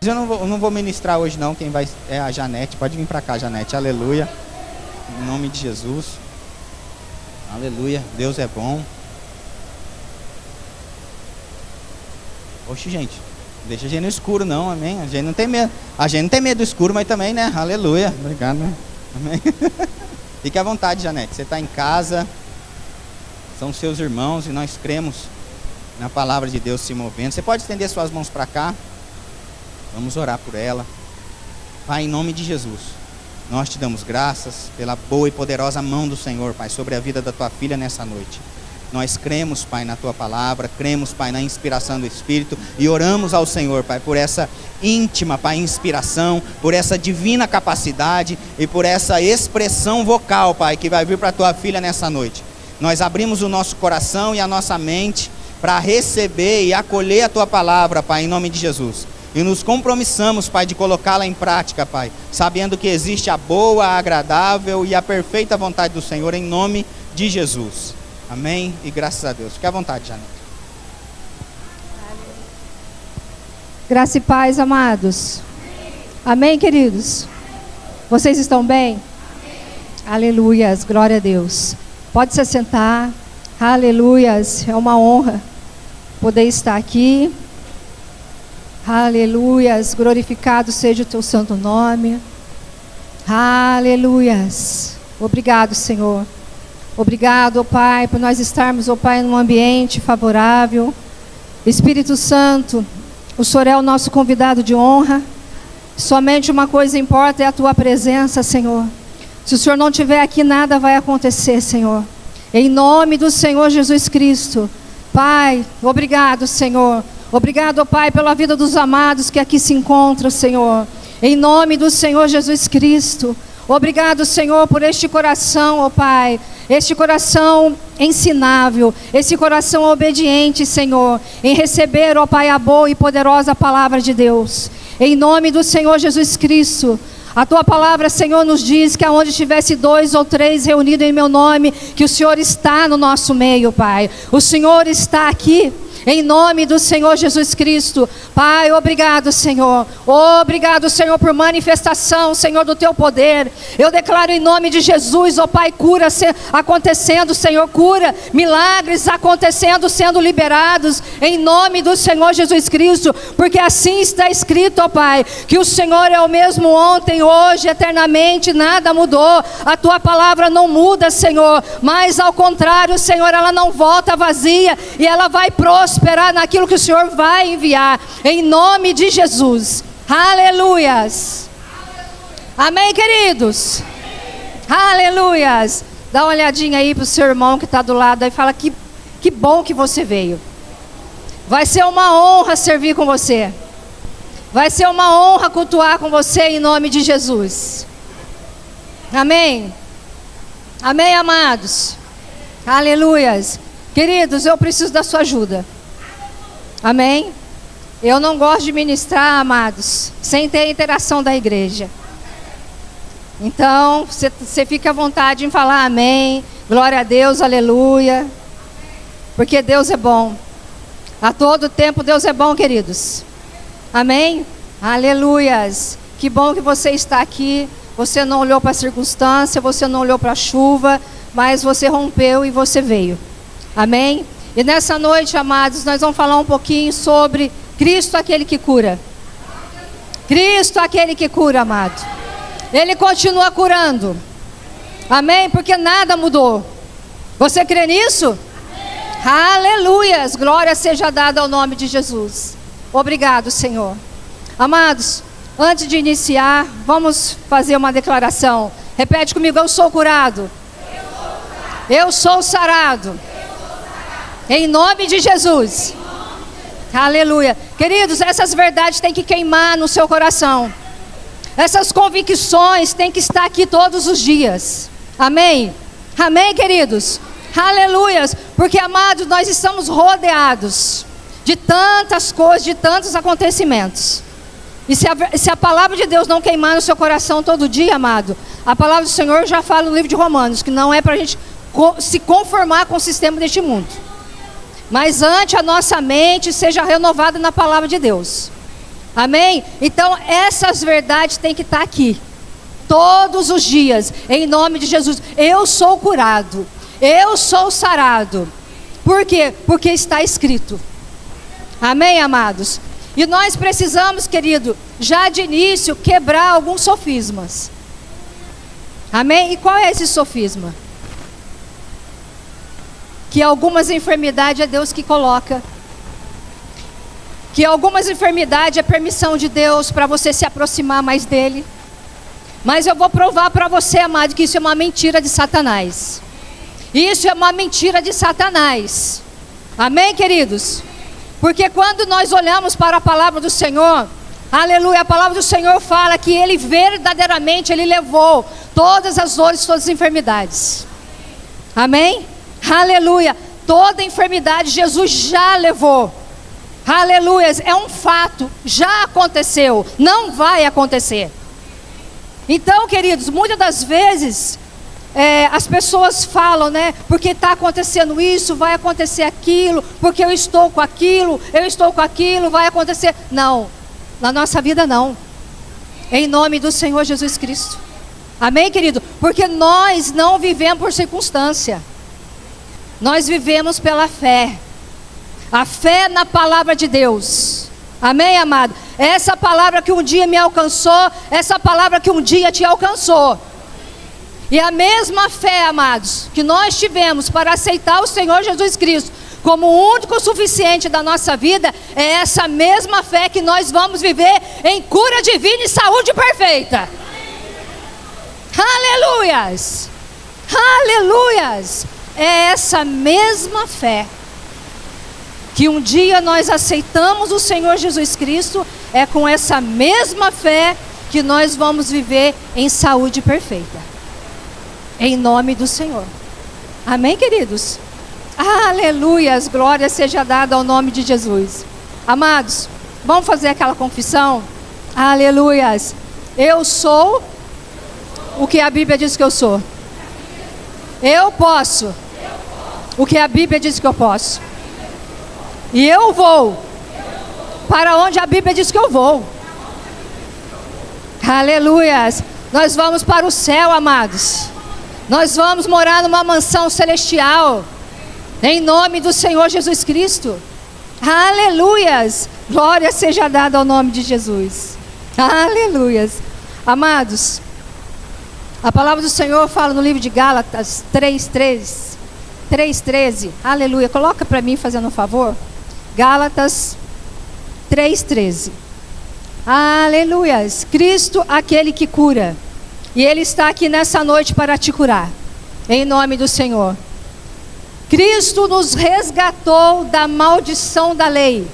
Eu não vou ministrar hoje não, quem vai é a Janete. Pode vir para cá, Janete. Aleluia. Em nome de Jesus. Aleluia. Deus é bom. Oxe, gente. Deixa a gente no escuro não, amém. A gente não tem medo. A gente não tem medo do escuro, mas também, né? Aleluia. Obrigado, né? Amém. Fique à vontade, Janete. Você está em casa. São seus irmãos e nós cremos na palavra de Deus se movendo. Você pode estender suas mãos para cá. Vamos orar por ela. Pai, em nome de Jesus, nós te damos graças pela boa e poderosa mão do Senhor, Pai, sobre a vida da tua filha nessa noite. Nós cremos, Pai, na tua palavra, cremos, Pai, na inspiração do Espírito e oramos ao Senhor, Pai, por essa íntima, Pai, inspiração, por essa divina capacidade e por essa expressão vocal, Pai, que vai vir para a tua filha nessa noite. Nós abrimos o nosso coração e a nossa mente para receber e acolher a tua palavra, Pai, em nome de Jesus. E nos compromissamos, Pai, de colocá-la em prática, Pai, sabendo que existe a boa, a agradável e a perfeita vontade do Senhor, em nome de Jesus. Amém? E graças a Deus. Fique à vontade, Janete. Graça e paz, amados. Amém, queridos? Vocês estão bem? Aleluias, glória a Deus. Pode se sentar. Aleluias, é uma honra poder estar aqui. Aleluias, glorificado seja o teu santo nome. Aleluias. Obrigado, Senhor. Obrigado, ó Pai, por nós estarmos, ó Pai, num ambiente favorável. Espírito Santo, o Senhor é o nosso convidado de honra. Somente uma coisa importa, é a tua presença, Senhor. Se o Senhor não estiver aqui, nada vai acontecer, Senhor. Em nome do Senhor Jesus Cristo. Pai, obrigado, Senhor. Obrigado, ó Pai, pela vida dos amados que aqui se encontram, Senhor. Em nome do Senhor Jesus Cristo. Obrigado, Senhor, por este coração, ó Pai. Este coração ensinável, esse coração obediente, Senhor, em receber, ó Pai, a boa e poderosa palavra de Deus. Em nome do Senhor Jesus Cristo. A tua palavra, Senhor, nos diz que aonde tivesse 2 ou 3 reunidos em meu nome, que o Senhor está no nosso meio, Pai. O Senhor está aqui. Em nome do Senhor Jesus Cristo. Pai, obrigado, Senhor. Obrigado, Senhor, por manifestação, Senhor, do teu poder. Eu declaro em nome de Jesus, ó Pai, cura acontecendo, Senhor, cura, milagres acontecendo, sendo liberados, em nome do Senhor Jesus Cristo, porque assim está escrito, ó Pai, que o Senhor é o mesmo ontem, hoje, eternamente, nada mudou. A tua palavra não muda, Senhor, mas ao contrário, Senhor, ela não volta vazia e ela vai prosperar naquilo que o Senhor vai enviar, em nome de Jesus. Aleluias. Amém, queridos? Aleluias. Dá uma olhadinha aí para o seu irmão que está do lado aí, fala que bom que você veio. Vai ser uma honra servir com você. Vai ser uma honra cultuar com você em nome de Jesus. Amém. Amém, amados. Aleluias. Queridos, eu preciso da sua ajuda. Amém? Eu não gosto de ministrar, amados, sem ter a interação da igreja. Então, você fica à vontade em falar amém, glória a Deus, aleluia. Porque Deus é bom. A todo tempo Deus é bom, queridos. Amém? Aleluias. Que bom que você está aqui. Você não olhou para a circunstância, você não olhou para a chuva, mas você rompeu e você veio. Amém? E nessa noite, amados, nós vamos falar um pouquinho sobre Cristo, aquele que cura. Cristo, aquele que cura, amado. Ele continua curando. Amém? Porque nada mudou. Você crê nisso? Aleluias. Glória seja dada ao nome de Jesus. Obrigado, Senhor. Amados, antes de iniciar, vamos fazer uma declaração. Repete comigo: eu sou curado. Eu sou sarado. Em nome de Jesus. Aleluia. Queridos, essas verdades têm que queimar no seu coração. Essas convicções têm que estar aqui todos os dias. Amém? Amém, queridos? Aleluias. Porque, amados, nós estamos rodeados de tantas coisas, de tantos acontecimentos. E se a palavra de Deus não queimar no seu coração todo dia, amado, a palavra do Senhor já fala no livro de Romanos, que não é para a gente se conformar com o sistema deste mundo. Mas antes a nossa mente seja renovada na palavra de Deus. Amém? Então essas verdades têm que estar aqui todos os dias, em nome de Jesus. Eu sou curado, eu sou sarado. Por quê? Porque está escrito. Amém, amados? E nós precisamos, querido, já de início, quebrar alguns sofismas. Amém? E qual é esse sofisma? Que algumas enfermidades é Deus que coloca. Que algumas enfermidades é permissão de Deus para você se aproximar mais dele. Mas eu vou provar para você, amado, que isso é uma mentira de Satanás. Isso é uma mentira de Satanás. Amém, queridos? Porque quando nós olhamos para a palavra do Senhor, aleluia, a palavra do Senhor fala que Ele verdadeiramente, Ele levou todas as dores, todas as enfermidades. Amém? Aleluia, toda enfermidade Jesus já levou. Aleluia, é um fato, já aconteceu, não vai acontecer. Então, queridos, muitas das vezes as pessoas falam, né? Porque está acontecendo isso, vai acontecer aquilo, porque eu estou com aquilo, vai acontecer. Não, na nossa vida não. Em nome do Senhor Jesus Cristo. Amém, querido? Porque nós não vivemos por circunstância. Nós vivemos pela fé. A fé na palavra de Deus. Amém, amado? Essa palavra que um dia me alcançou, essa palavra que um dia te alcançou. E a mesma fé, amados, que nós tivemos para aceitar o Senhor Jesus Cristo como o único suficiente da nossa vida, é essa mesma fé que nós vamos viver em cura divina e saúde perfeita. Aleluias! Aleluias! É essa mesma fé que um dia nós aceitamos o Senhor Jesus Cristo, é com essa mesma fé que nós vamos viver em saúde perfeita. Em nome do Senhor. Amém, queridos? Aleluias, glória seja dada ao nome de Jesus. Amados, vamos fazer aquela confissão? Aleluias. Eu sou o que a Bíblia diz que eu sou. Eu posso o que a Bíblia diz que eu posso. E eu vou para onde a Bíblia diz que eu vou. Aleluias. Nós vamos para o céu, amados. Nós vamos morar numa mansão celestial. Em nome do Senhor Jesus Cristo. Aleluias. Glória seja dada ao nome de Jesus. Aleluias. Amados, a palavra do Senhor fala no livro de Gálatas 3:13. Aleluia. Coloca para mim, fazendo um favor. Gálatas 3:13. Aleluias. Cristo, aquele que cura. E Ele está aqui nessa noite para te curar. Em nome do Senhor. Cristo nos resgatou da maldição da lei,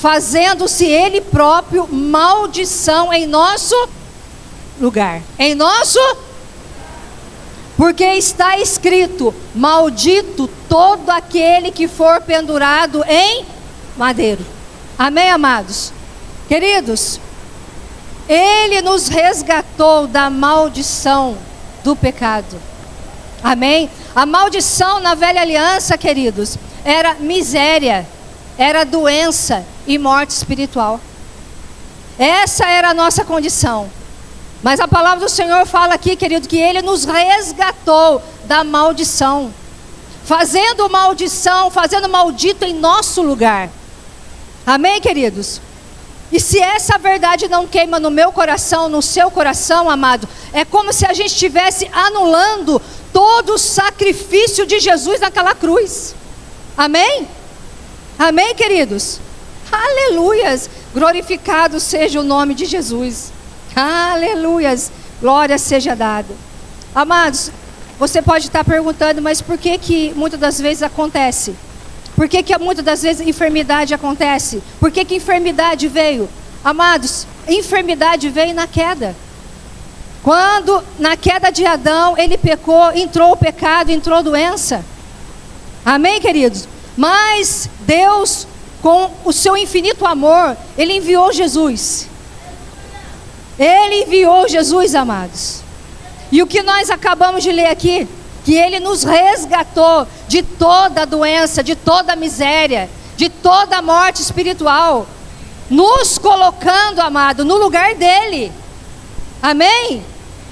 fazendo-se Ele próprio maldição em nosso lugar. Em nosso... Porque está escrito: maldito todo aquele que for pendurado em madeiro. Amém, amados? Queridos, Ele nos resgatou da maldição do pecado. Amém? A maldição na velha aliança, queridos, era miséria, era doença e morte espiritual. Essa era a nossa condição. Mas a palavra do Senhor fala aqui, querido, que Ele nos resgatou da maldição, fazendo maldito em nosso lugar. Amém, queridos? E se essa verdade não queima no meu coração, no seu coração, amado, é como se a gente estivesse anulando todo o sacrifício de Jesus naquela cruz. Amém? Amém, queridos? Aleluias! Glorificado seja o nome de Jesus. Aleluias! Glória seja dada. Amados, você pode estar perguntando, mas por que muitas das vezes acontece? Por que muitas das vezes enfermidade acontece? Por que enfermidade veio? Amados, enfermidade veio na queda. Quando na queda de Adão ele pecou, entrou o pecado, entrou doença. Amém, queridos? Mas Deus, com o seu infinito amor, Ele enviou Jesus. Ele enviou Jesus, amados. E o que nós acabamos de ler aqui, que Ele nos resgatou de toda doença, de toda miséria, de toda morte espiritual. nos colocando, amado, no lugar dele. Amém?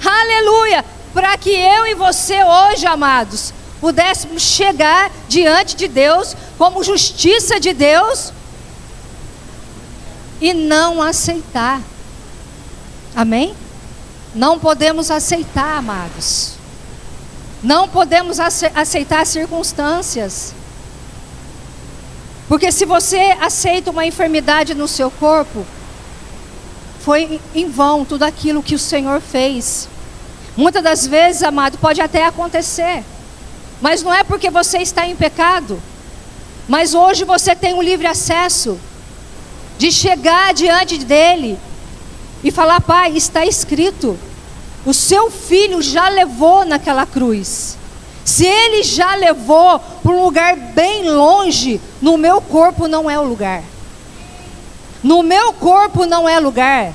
Aleluia! Para que eu e você hoje, amados, pudéssemos chegar diante de Deus como justiça de Deus e não aceitar. Amém? Não podemos aceitar, amados. Não podemos aceitar circunstâncias. Porque se você aceita uma enfermidade no seu corpo, foi em vão tudo aquilo que o Senhor fez. Muitas das vezes, amado, pode até acontecer, mas não é porque você está em pecado. Mas hoje você tem um livre acesso de chegar diante dele e falar: Pai, está escrito, o seu filho já levou naquela cruz. Se ele já levou para um lugar bem longe, no meu corpo não é o lugar. No meu corpo não é lugar.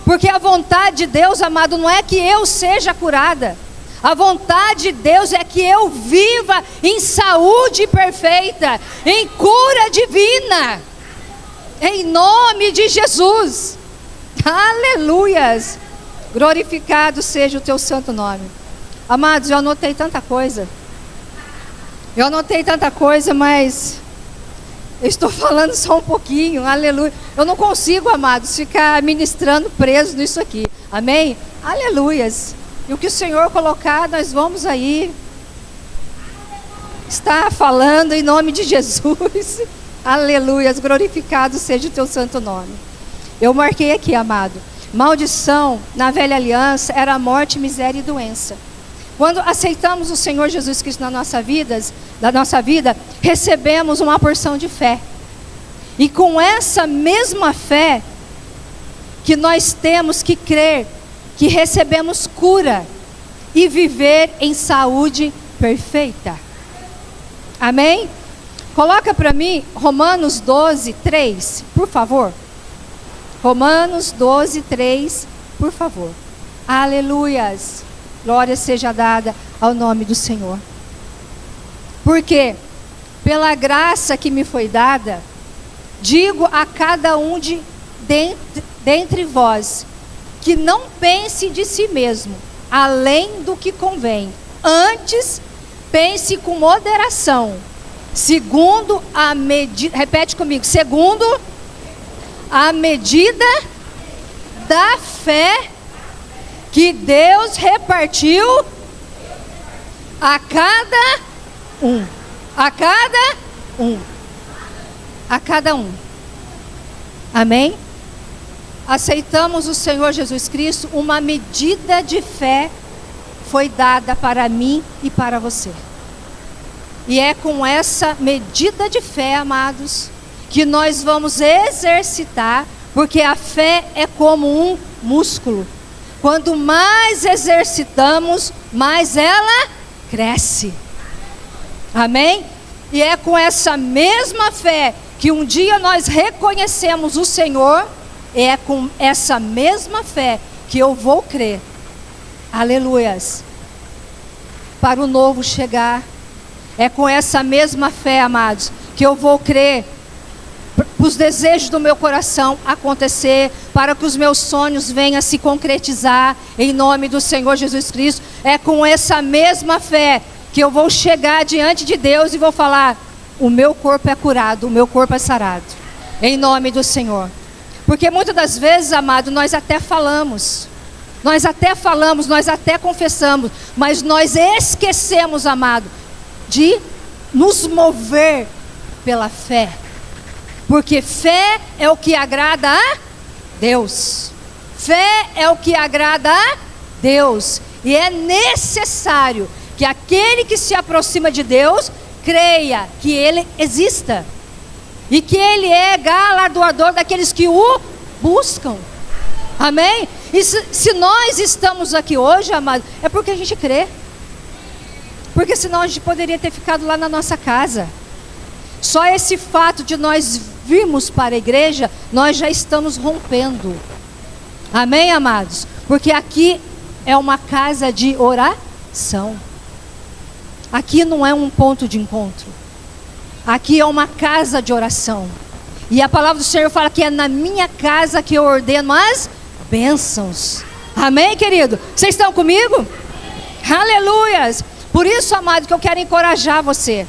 Porque a vontade de Deus, amado, não é que eu seja curada. A vontade de Deus é que eu viva em saúde perfeita, em cura divina. Em nome de Jesus. Aleluias. Glorificado seja o teu santo nome. Amados, eu anotei tanta coisa. Mas eu estou falando só um pouquinho. Aleluia. Eu não consigo, amados, ficar ministrando preso nisso aqui. Amém? Aleluias. E o que o Senhor colocar, nós vamos aí estar falando em nome de Jesus. Aleluias. Glorificado seja o teu santo nome. Eu marquei aqui, amado. Maldição na velha aliança era morte, miséria e doença. Quando aceitamos o Senhor Jesus Cristo na nossa vida, recebemos uma porção de fé. E com essa mesma fé que nós temos que crer que recebemos cura e viver em saúde perfeita. Amém? Coloca para mim Romanos 12, 3, por favor. Romanos 12, 3, por favor. Aleluias. Glória seja dada ao nome do Senhor. Porque, pela graça que me foi dada, digo a cada um dentre vós, que não pense de si mesmo, além do que convém. Antes, pense com moderação, segundo a medida, repete comigo, segundo a medida da fé que Deus repartiu a cada um. A cada um. Amém? Aceitamos o Senhor Jesus Cristo, uma medida de fé foi dada para mim e para você. E é com essa medida de fé, amados, que nós vamos exercitar, porque a fé é como um músculo. Quanto mais exercitamos, mais ela cresce. Amém? E é com essa mesma fé que um dia nós reconhecemos o Senhor, é com essa mesma fé que eu vou crer. Aleluias. Para o novo chegar. É com essa mesma fé, amados, que eu vou crer para os desejos do meu coração acontecer, para que os meus sonhos venham a se concretizar em nome do Senhor Jesus Cristo. É com essa mesma fé que eu vou chegar diante de Deus e vou falar: o meu corpo é curado, o meu corpo é sarado, em nome do Senhor. Porque muitas das vezes, amado, nós até falamos, nós até confessamos, mas nós esquecemos, amado, de nos mover pela fé. Porque fé é o que agrada a Deus. Fé é o que agrada a Deus. E é necessário que aquele que se aproxima de Deus creia que Ele exista. E que Ele é galardoador daqueles que o buscam. Amém? E se nós estamos aqui hoje, amado, é porque a gente crê. Porque senão a gente poderia ter ficado lá na nossa casa. Só esse fato de nós virmos para a igreja, nós já estamos rompendo. Amém, amados? Porque aqui é uma casa de oração. Aqui não é um ponto de encontro. Aqui é uma casa de oração. E a palavra do Senhor fala que é na minha casa que eu ordeno as bênçãos. Amém, querido? Vocês estão comigo? Aleluias! Por isso, amado, que eu quero encorajar você.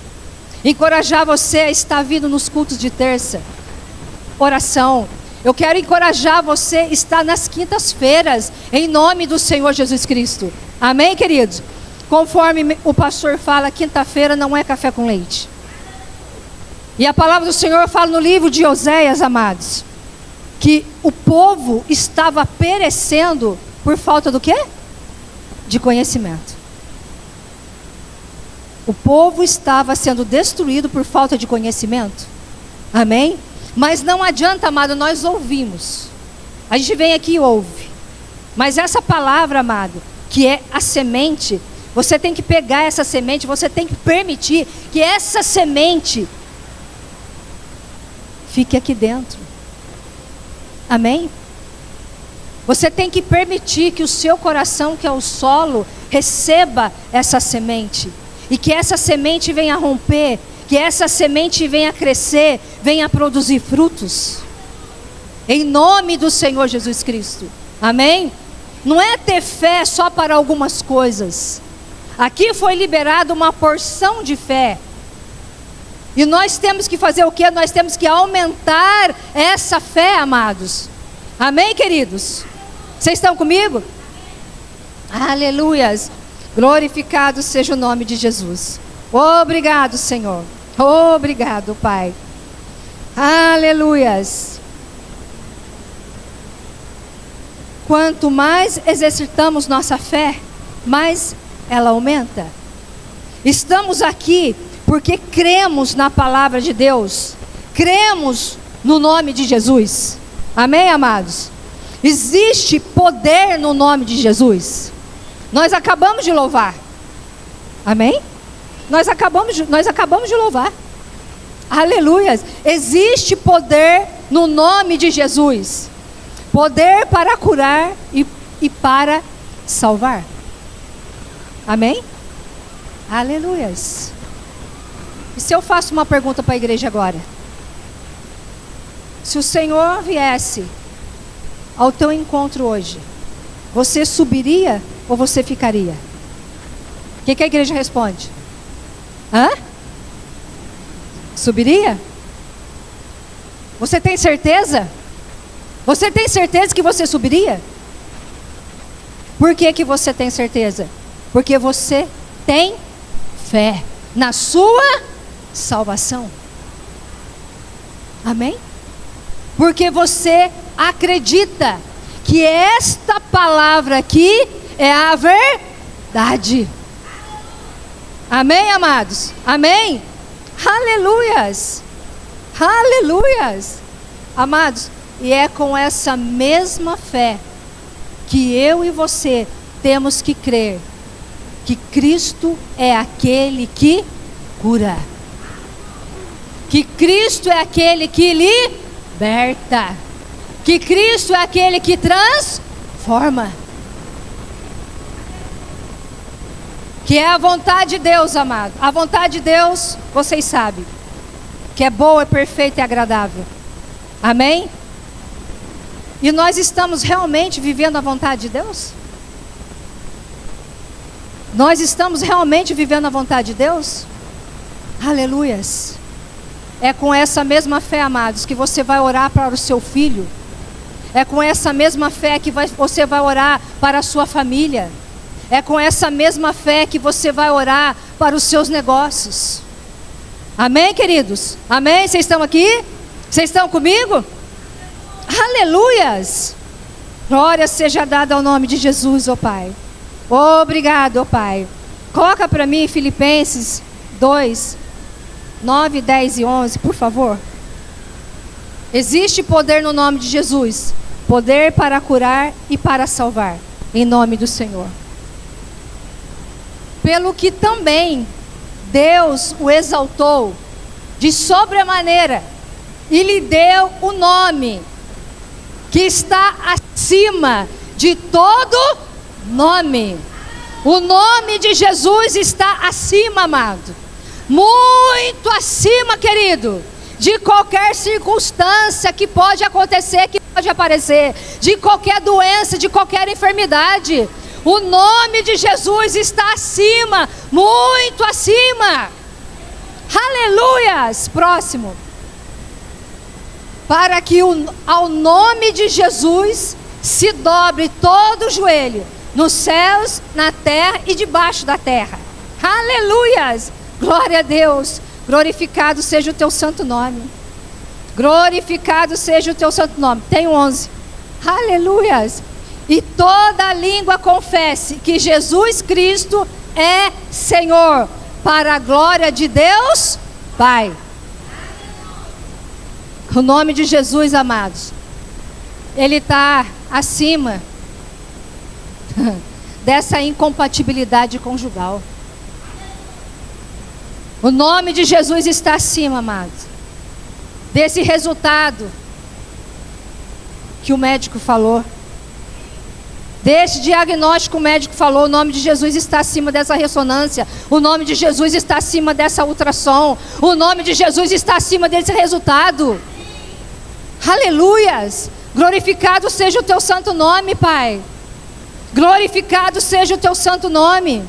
Encorajar você a estar vindo nos cultos de terça. Oração. Eu quero encorajar você a estar nas quintas-feiras, em nome do Senhor Jesus Cristo. Amém, queridos? Conforme o pastor fala, quinta-feira não é café com leite. E a palavra do Senhor fala no livro de Oséias, amados, que o povo estava perecendo por falta do quê? De conhecimento. O povo estava sendo destruído por falta de conhecimento. Amém? Mas não adianta, amado, nós ouvimos. A gente vem aqui e ouve. Mas essa palavra, amado, que é a semente, você tem que pegar essa semente, você tem que permitir que essa semente fique aqui dentro. Amém? Você tem que permitir que o seu coração, que é o solo, receba essa semente. E que essa semente venha romper, que essa semente venha crescer, venha produzir frutos. Em nome do Senhor Jesus Cristo. Amém? Não é ter fé só para algumas coisas. Aqui foi liberada uma porção de fé. E nós temos que fazer o quê? Nós temos que aumentar essa fé, amados. Amém, queridos? Vocês estão comigo? Aleluias. Glorificado seja o nome de Jesus. Obrigado, Senhor. Obrigado, Pai. Aleluias. Quanto mais exercitamos nossa fé, mais ela aumenta. Estamos aqui porque cremos na palavra de Deus. Cremos no nome de Jesus. Amém, amados? Existe poder no nome de Jesus. Nós acabamos de louvar. Amém? Nós acabamos de louvar. Aleluia. Existe poder no nome de Jesus. Poder para curar e para salvar. Amém? Aleluias. E se eu faço uma pergunta para a igreja agora? Se o Senhor viesse ao teu encontro hoje, você subiria ou você ficaria? O que a igreja responde? Hã? Subiria? Você tem certeza? Você tem certeza que você subiria? Por que você tem certeza? Porque você tem fé na sua salvação. Amém? Porque você acredita que esta palavra aqui é a verdade. Amém, amados? Amém? Aleluias. Aleluias. Amados, e é com essa mesma fé que eu e você temos que crer que Cristo é aquele que cura. Que Cristo é aquele que liberta. Que Cristo é aquele que transforma. Que é a vontade de Deus, amado. A vontade de Deus, vocês sabem, que é boa, é perfeita e agradável. Amém? E nós estamos realmente vivendo a vontade de Deus? Nós estamos realmente vivendo a vontade de Deus? Aleluias. É com essa mesma fé, amados, que você vai orar para o seu filho. É com essa mesma fé que você vai orar para a sua família. É com essa mesma fé que você vai orar para os seus negócios. Amém, queridos? Amém? Vocês estão aqui? Vocês estão comigo? Aleluias! Glória seja dada ao nome de Jesus, ó Pai. Obrigado, ó Pai. Coloca para mim Filipenses 2, 9, 10 e 11, por favor. Existe poder no nome de Jesus. Poder para curar e para salvar. Em nome do Senhor. Pelo que também Deus o exaltou de sobremaneira e lhe deu o nome que está acima de todo nome. O nome de Jesus está acima, amado. Muito acima, querido. de qualquer circunstância que pode acontecer, que pode aparecer, de qualquer doença, de qualquer enfermidade. O nome de Jesus está acima, muito acima. Aleluias. Próximo. Para que ao nome de Jesus se dobre todo o joelho, nos céus, na terra e debaixo da terra. Aleluias. Glória a Deus. Glorificado seja o teu santo nome. Glorificado seja o teu santo nome. Tem 11. Aleluias. E toda língua confesse que Jesus Cristo é Senhor, para a glória de Deus Pai. O nome de Jesus, amados, ele está acima dessa incompatibilidade conjugal. O nome de Jesus está acima, amados, desse resultado que o médico falou. Deste diagnóstico o médico falou, o nome de Jesus está acima dessa ressonância, o nome de Jesus está acima dessa ultrassom, o nome de Jesus está acima desse resultado. Aleluias. Glorificado seja o teu santo nome, Pai. Glorificado seja o teu santo nome.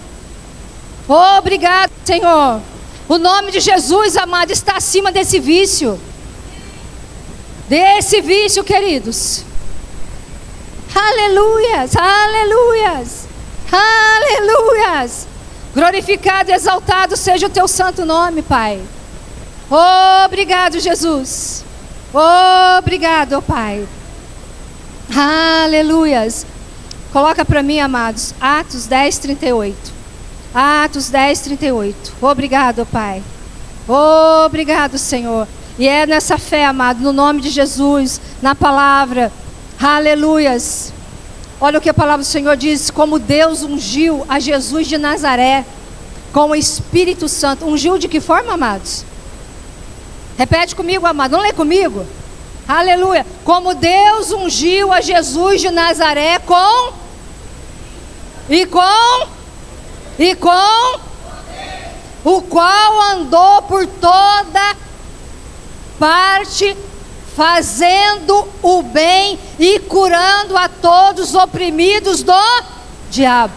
Obrigado, Senhor. O nome de Jesus, amado, está acima desse vício. Desse vício, queridos. Aleluias, aleluias, aleluias. Glorificado e exaltado seja o teu santo nome, Pai. Obrigado, Jesus. Obrigado, Pai. Aleluias. Coloca para mim, amados, Atos 10, 38. Atos 10, 38. Obrigado, Pai. Obrigado, Senhor. E é nessa fé, amado, no nome de Jesus, na palavra. Aleluias. Olha o que a palavra do Senhor diz: como Deus ungiu a Jesus de Nazaré com o Espírito Santo. Ungiu de que forma, amados? Repete comigo, amado. Não lê comigo? Aleluia. Como Deus ungiu a Jesus de Nazaré com o qual andou por toda parte, fazendo o bem e curando a todos os oprimidos do diabo.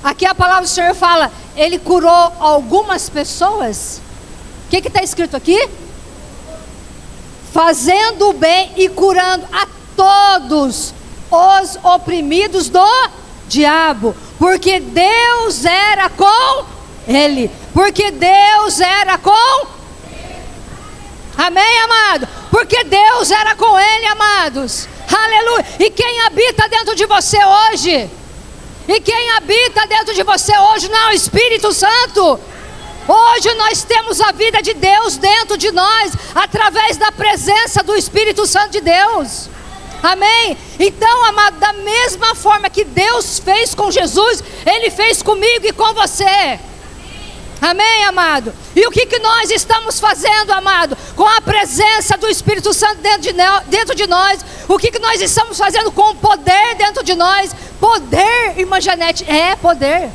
Aqui a palavra do Senhor fala, ele curou algumas pessoas. O que está escrito aqui? Fazendo o bem e curando a todos os oprimidos do diabo, porque Deus era com ele, porque Deus era com amém, amado? Porque Deus era com ele, amados. Aleluia. E quem habita dentro de você hoje? E quem habita dentro de você hoje? Não, o Espírito Santo. Hoje nós temos a vida de Deus dentro de nós, através da presença do Espírito Santo de Deus. Amém? Então, amado, da mesma forma que Deus fez com Jesus, ele fez comigo e com você. Amém, amado? E o que nós estamos fazendo, amado? Com a presença do Espírito Santo dentro de nós. O que nós estamos fazendo com o poder dentro de nós? Poder, irmã Janete, é poder.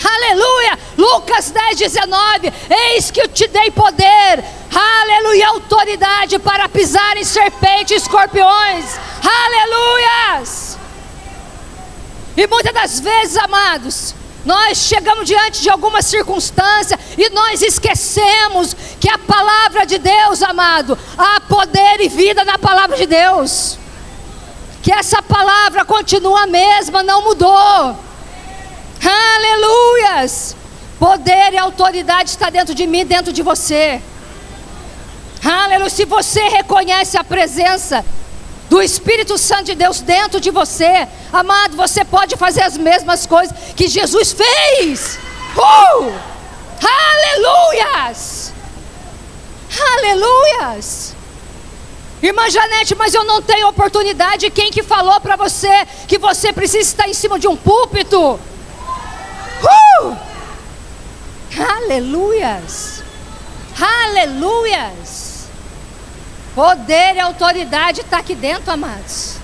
Aleluia. Lucas 10, 19. Eis que eu te dei poder, aleluia, autoridade para pisar em serpentes e escorpiões. Aleluias. E muitas das vezes, amados, nós chegamos diante de alguma circunstância e nós esquecemos que a palavra de Deus, amado, há poder e vida na palavra de Deus. Que essa palavra continua a mesma, não mudou. Aleluias. Poder e autoridade está dentro de mim, dentro de você. Aleluia. Se você reconhece a presença do Espírito Santo de Deus dentro de você, amado, você pode fazer as mesmas coisas que Jesus fez. Aleluias. Aleluias. Irmã Janete, mas eu não tenho oportunidade. Quem que falou para você que você precisa estar em cima de um púlpito? Aleluias. Aleluias. Poder e autoridade está aqui dentro, amados.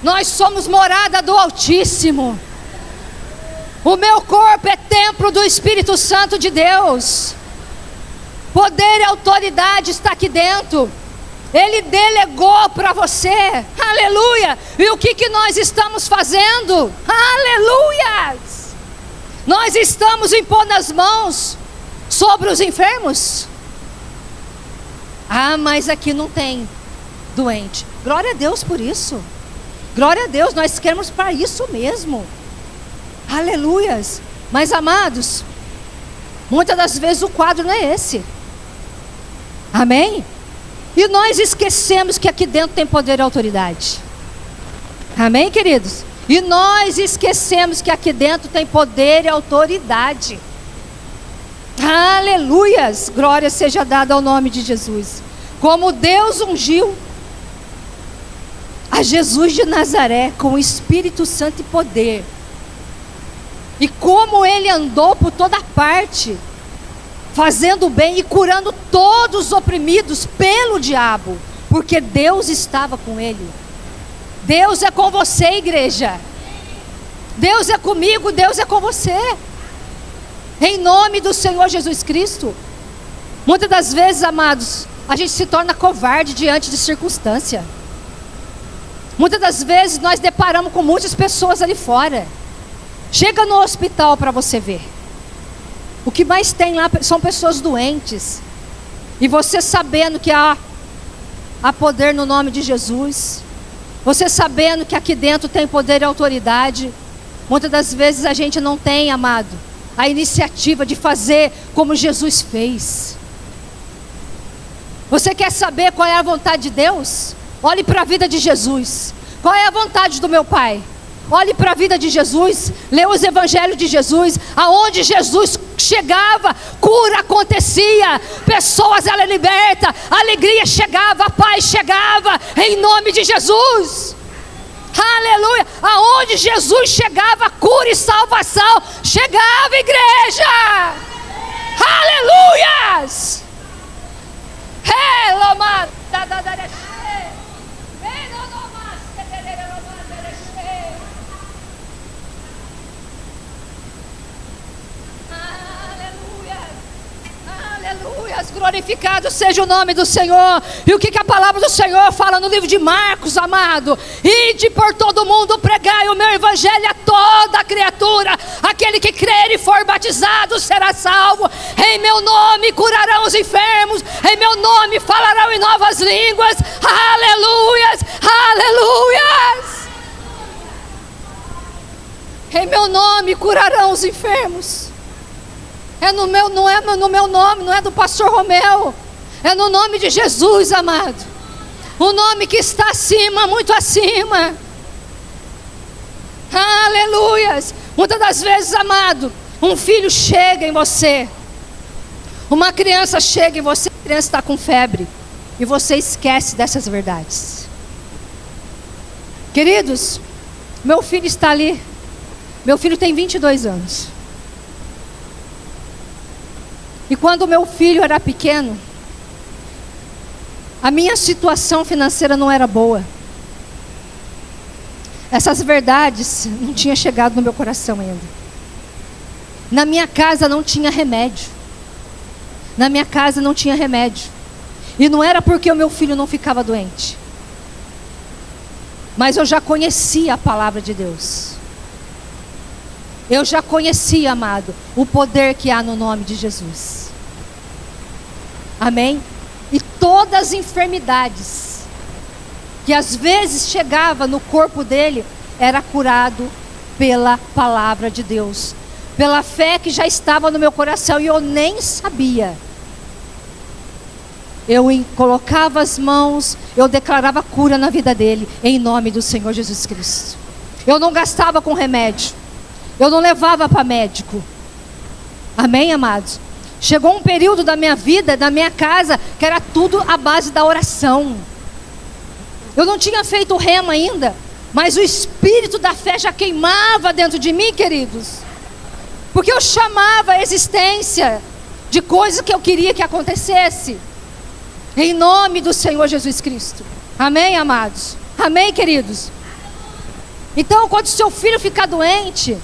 Nós somos morada do Altíssimo. O meu corpo é templo do Espírito Santo de Deus. Poder e autoridade está aqui dentro. Ele delegou para você. Aleluia. E o que nós estamos fazendo? Aleluia. Nós estamos impondo as mãos sobre os enfermos. Ah, mas aqui não tem doente. Glória a Deus por isso. Glória a Deus, nós queremos para isso mesmo. Aleluias. Mas amados, muitas das vezes o quadro não é esse. Amém? E nós esquecemos que aqui dentro tem poder e autoridade. Amém, queridos? E nós esquecemos que aqui dentro tem poder e autoridade. Aleluias! Glória seja dada ao nome de Jesus. Como Deus ungiu a Jesus de Nazaré com o Espírito Santo e poder. E como ele andou por toda parte, fazendo bem e curando todos os oprimidos pelo diabo, porque Deus estava com ele. Deus é com você, igreja. Deus é comigo, Deus é com você. Em nome do Senhor Jesus Cristo. Muitas das vezes, amados, a gente se torna covarde diante de circunstância. Muitas das vezes nós deparamos com muitas pessoas ali fora. Chega no hospital para você ver. O que mais tem lá são pessoas doentes. E você sabendo que há poder no nome de Jesus. Você sabendo que aqui dentro tem poder e autoridade. Muitas das vezes a gente não tem, amado, a iniciativa de fazer como Jesus fez. Você quer saber qual é a vontade de Deus? Olhe para a vida de Jesus. Qual é a vontade do meu Pai? Olhe para a vida de Jesus. Leia os evangelhos de Jesus. Aonde Jesus chegava, cura acontecia, pessoas eram libertas, alegria chegava, paz chegava, em nome de Jesus. Aleluia. Aonde Jesus chegava, cura e salvação chegava, igreja. Aleluias. Aleluias, glorificado seja o nome do Senhor. E o que a palavra do Senhor fala no livro de Marcos, amado? Ide por todo mundo, pregai o meu evangelho a toda criatura. Aquele que crer e for batizado será salvo. Em meu nome curarão os enfermos, em meu nome falarão em novas línguas. Aleluias, aleluias. Em meu nome curarão os enfermos. Não é no meu nome, não é do pastor Romeu. É no nome de Jesus, amado. O nome que está acima, muito acima. Aleluias. Muitas das vezes, amado, um filho chega em você. Uma criança chega em você, a criança está com febre. E você esquece dessas verdades. Queridos, meu filho está ali. Meu filho tem 22 anos. E quando meu filho era pequeno, a minha situação financeira não era boa. Essas verdades não tinham chegado no meu coração ainda. Na minha casa não tinha remédio. Na minha casa não tinha remédio. E não era porque o meu filho não ficava doente. Mas eu já conhecia a palavra de Deus. Eu já conhecia, amado, o poder que há no nome de Jesus. Amém? E todas as enfermidades que às vezes chegava no corpo dele, era curado pela palavra de Deus. Pela fé que já estava no meu coração e eu nem sabia. Eu colocava as mãos, eu declarava cura na vida dele, em nome do Senhor Jesus Cristo. Eu não gastava com remédio. Eu não levava para médico. Amém, amados? Chegou um período da minha vida, da minha casa, que era tudo à base da oração. Eu não tinha feito o rema ainda, mas o espírito da fé já queimava dentro de mim, queridos. Porque eu chamava a existência de coisas que eu queria que acontecesse. Em nome do Senhor Jesus Cristo. Amém, amados? Amém, queridos? Então, quando seu filho ficar doente,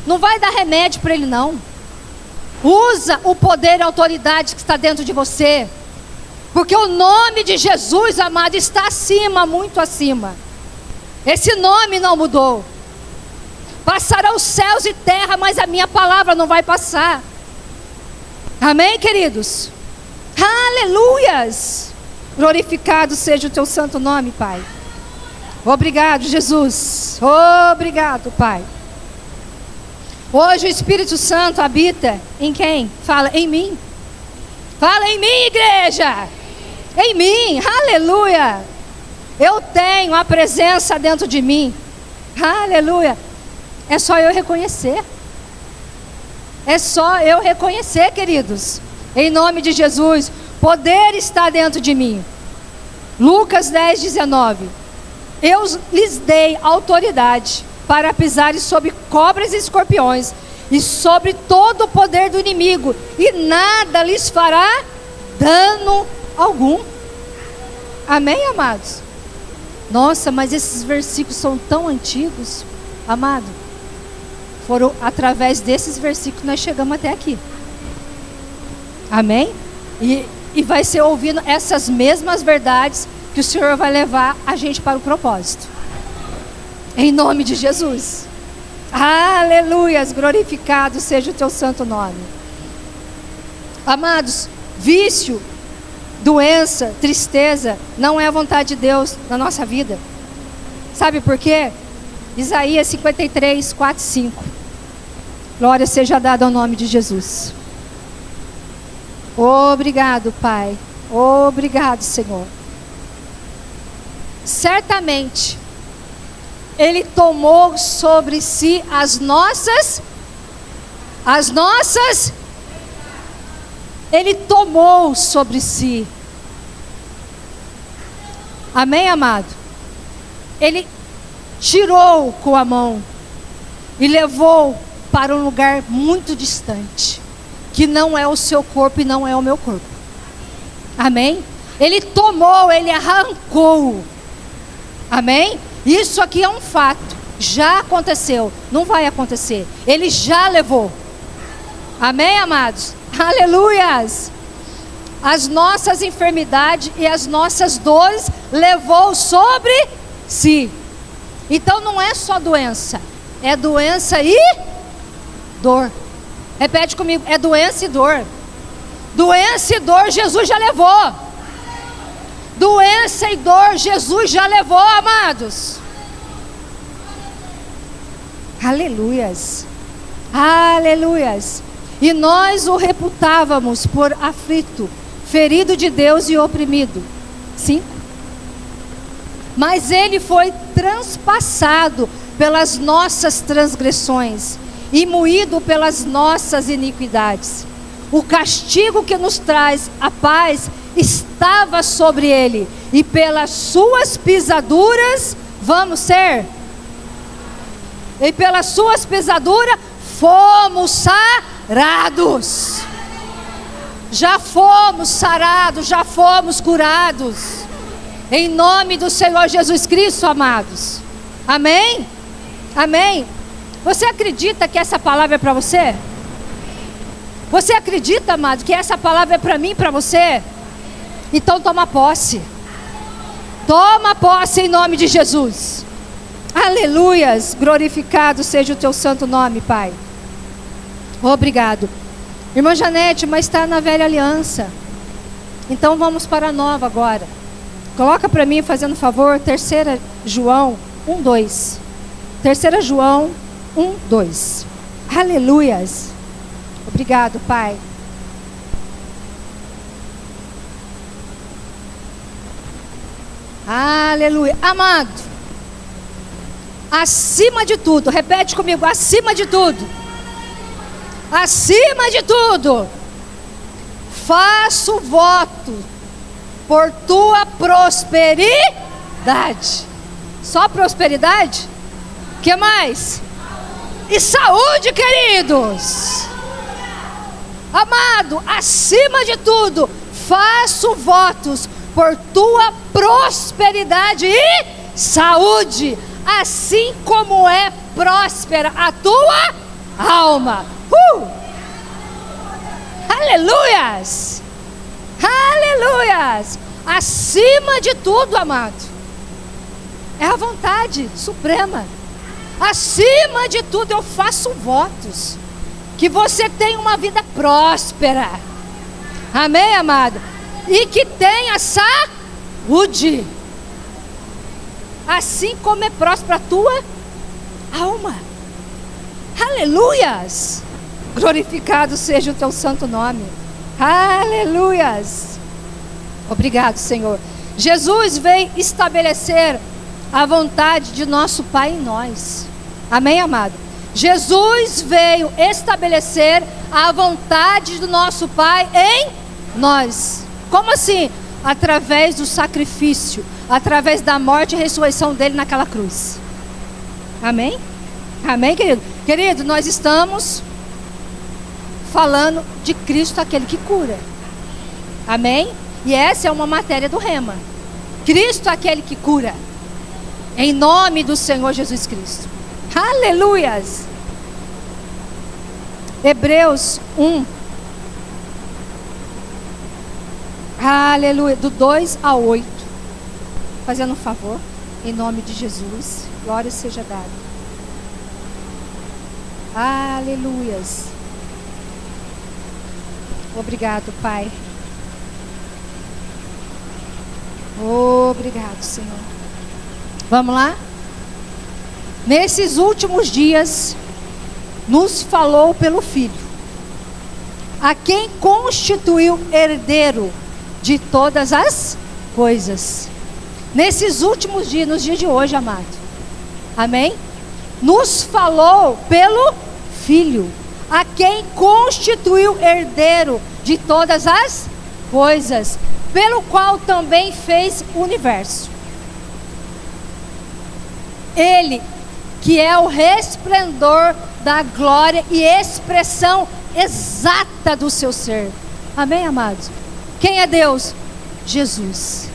não vai dar remédio para ele, não. Usa o poder e a autoridade que está dentro de você. Porque o nome de Jesus, amado, está acima, muito acima. Esse nome não mudou. Passarão os céus e terra, mas a minha palavra não vai passar. Amém, queridos? Aleluias! Glorificado seja o teu santo nome, Pai. Obrigado, Jesus. Obrigado, Pai. Hoje o Espírito Santo habita em quem? Fala em mim. Fala em mim, igreja. Em mim, aleluia. Eu tenho a presença dentro de mim. Aleluia. É só eu reconhecer. É só eu reconhecer, queridos. Em nome de Jesus, poder está dentro de mim. Lucas 10, 19. Eu lhes dei autoridade para pisarem sobre cobras e escorpiões e sobre todo o poder do inimigo, e nada lhes fará dano algum. Amém, amados? Nossa, mas esses versículos são tão antigos, amado. Foram através desses versículos que nós chegamos até aqui. Amém? E vai ser ouvindo essas mesmas verdades que o Senhor vai levar a gente para o propósito. Em nome de Jesus. Aleluias, glorificado seja o teu santo nome. Amados, vício, doença, tristeza, não é a vontade de Deus na nossa vida. Sabe por quê? Isaías 53, 4 e 5. Glória seja dada ao nome de Jesus. Obrigado, Pai. Obrigado, Senhor. Certamente Ele tomou sobre si as nossas. Ele tomou sobre si. Amém, amado? Ele tirou com a mão e levou para um lugar muito distante, que não é o seu corpo e não é o meu corpo. Amém? Ele tomou, ele arrancou. Amém? Isso aqui é um fato. Já aconteceu, não vai acontecer. Ele já levou. Amém, amados? Aleluias! As nossas enfermidades e as nossas dores levou sobre si. Então não é só doença, é doença e dor. Repete comigo, é doença e dor. Doença e dor Jesus já levou. Doença e dor Jesus já levou, amados. Aleluias. Aleluias. E nós o reputávamos por aflito, ferido de Deus e oprimido. 5. Mas ele foi transpassado pelas nossas transgressões e moído pelas nossas iniquidades. O castigo que nos traz a paz estava sobre ele, e pelas suas pisaduras vamos ser. E pelas suas pisaduras fomos sarados. Já fomos sarados, já fomos curados. Em nome do Senhor Jesus Cristo, amados. Amém? Amém? Você acredita que essa palavra é para você? Você acredita, amado, que essa palavra é para mim e para você? Então toma posse. Toma posse em nome de Jesus. Aleluias. Glorificado seja o teu santo nome, Pai. Obrigado. Irmã Janete, mas está na velha aliança. Então vamos para a nova agora. Coloca para mim, fazendo favor, 3 João 1:2. 3 João 1:2. Aleluias. Obrigado, Pai. Aleluia. Amado, acima de tudo, repete comigo, acima de tudo. Acima de tudo, faço voto por tua prosperidade. Só prosperidade? O que mais? E saúde, queridos. Amado, acima de tudo, faço votos por tua prosperidade e saúde, assim como é próspera a tua alma. Aleluias! Aleluias! Acima de tudo, amado, é a vontade suprema. Acima de tudo, eu faço votos que você tenha uma vida próspera. Amém, amado? E que tenha saúde, assim como é próspera a tua alma. Aleluias! Glorificado seja o teu santo nome. Aleluias! Obrigado, Senhor. Jesus veio estabelecer a vontade de nosso Pai em nós. Amém, amado? Jesus veio estabelecer a vontade do nosso Pai em nós. Como assim? Através do sacrifício, através da morte e ressurreição dele naquela cruz. Amém? Amém, querido? Querido, nós estamos falando de Cristo, aquele que cura. Amém? E essa é uma matéria do Rema. Cristo, aquele que cura. Em nome do Senhor Jesus Cristo. Aleluias! Hebreus 1. Aleluia. Do 2 ao 8. Fazendo um favor. Em nome de Jesus. Glória seja dada. Aleluias. Obrigado, Pai. Obrigado, Senhor. Vamos lá? Nesses últimos dias, nos falou pelo Filho, a quem constituiu herdeiro de todas as coisas. Nesses últimos dias, nos dias de hoje, amado. Amém? Nos falou pelo Filho, a quem constituiu herdeiro de todas as coisas, pelo qual também fez o universo. Ele, que é o resplendor da glória e expressão exata do seu ser. Amém, amados? Quem é Deus? Jesus.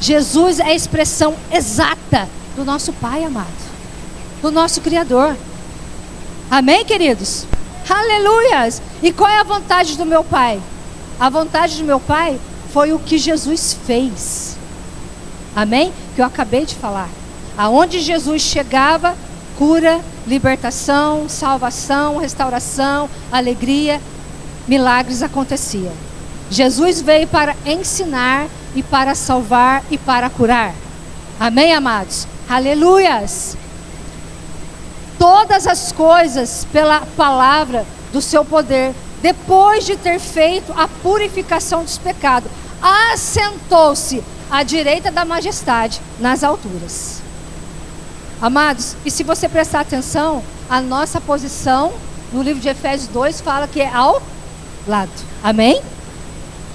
Jesus é a expressão exata do nosso Pai, amado, do nosso Criador. Amém, queridos? Aleluias! E qual é a vontade do meu Pai? A vontade do meu Pai foi o que Jesus fez. Amém? Que eu acabei de falar. Aonde Jesus chegava, cura, libertação, salvação, restauração, alegria, milagres aconteciam. Jesus veio para ensinar e para salvar e para curar. Amém, amados? Aleluias! Todas as coisas pela palavra do seu poder, depois de ter feito a purificação dos pecados, assentou-se à direita da majestade nas alturas. Amados, e se você prestar atenção, a nossa posição no livro de Efésios 2 fala que é ao lado. Amém?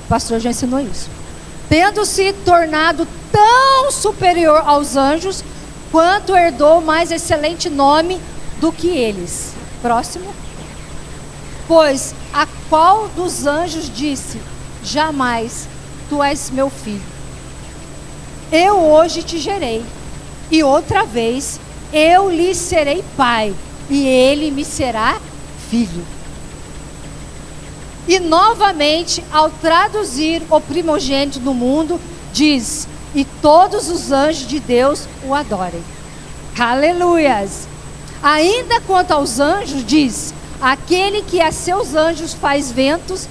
O pastor já ensinou isso. Tendo-se tornado tão superior aos anjos, quanto herdou mais excelente nome do que eles. Próximo. Pois a qual dos anjos disse: jamais tu és meu filho, eu hoje te gerei, e outra vez eu lhe serei pai, e ele me será filho. E novamente, ao traduzir o primogênito no mundo, diz: e todos os anjos de Deus o adorem. Aleluias! Ainda quanto aos anjos, diz: aquele que a seus anjos faz ventos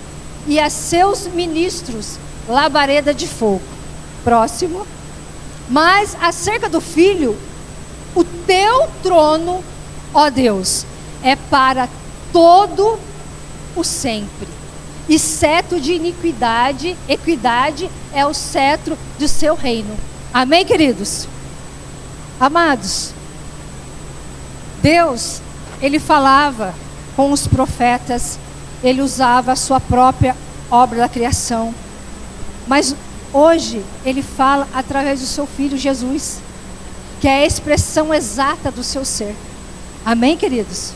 e a seus ministros labareda de fogo. Próximo. Mas acerca do Filho, o teu trono, ó Deus, é para todo o sempre. E cetro de iniquidade, equidade é o cetro do seu reino. Amém, queridos? Amados, Deus, Ele falava com os profetas, Ele usava a sua própria obra da criação. Mas hoje, Ele fala através do seu Filho Jesus, que é a expressão exata do seu ser. Amém, queridos?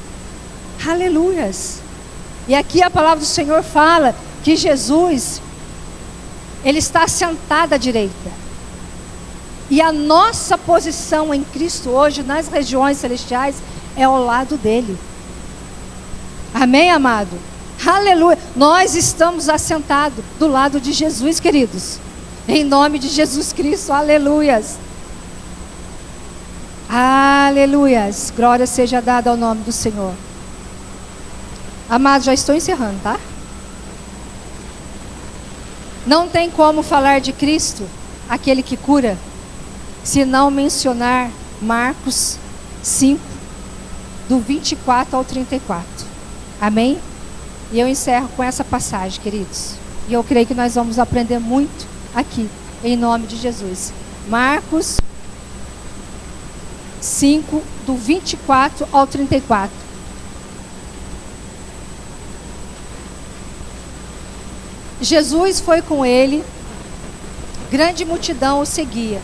Aleluias! E aqui a palavra do Senhor fala que Jesus, Ele está sentado à direita. E a nossa posição em Cristo hoje, nas regiões celestiais, é ao lado dele. Amém, amado? Aleluia! Nós estamos assentados do lado de Jesus, queridos. Em nome de Jesus Cristo, aleluias. Aleluias. Glória seja dada ao nome do Senhor. Amados, já estou encerrando, tá? Não tem como falar de Cristo, aquele que cura, se não mencionar Marcos 5, do 24 ao 34. Amém? E eu encerro com essa passagem, queridos. E eu creio que nós vamos aprender muito aqui, em nome de Jesus. Marcos 5, do 24 ao 34. Jesus foi com ele, grande multidão o seguia,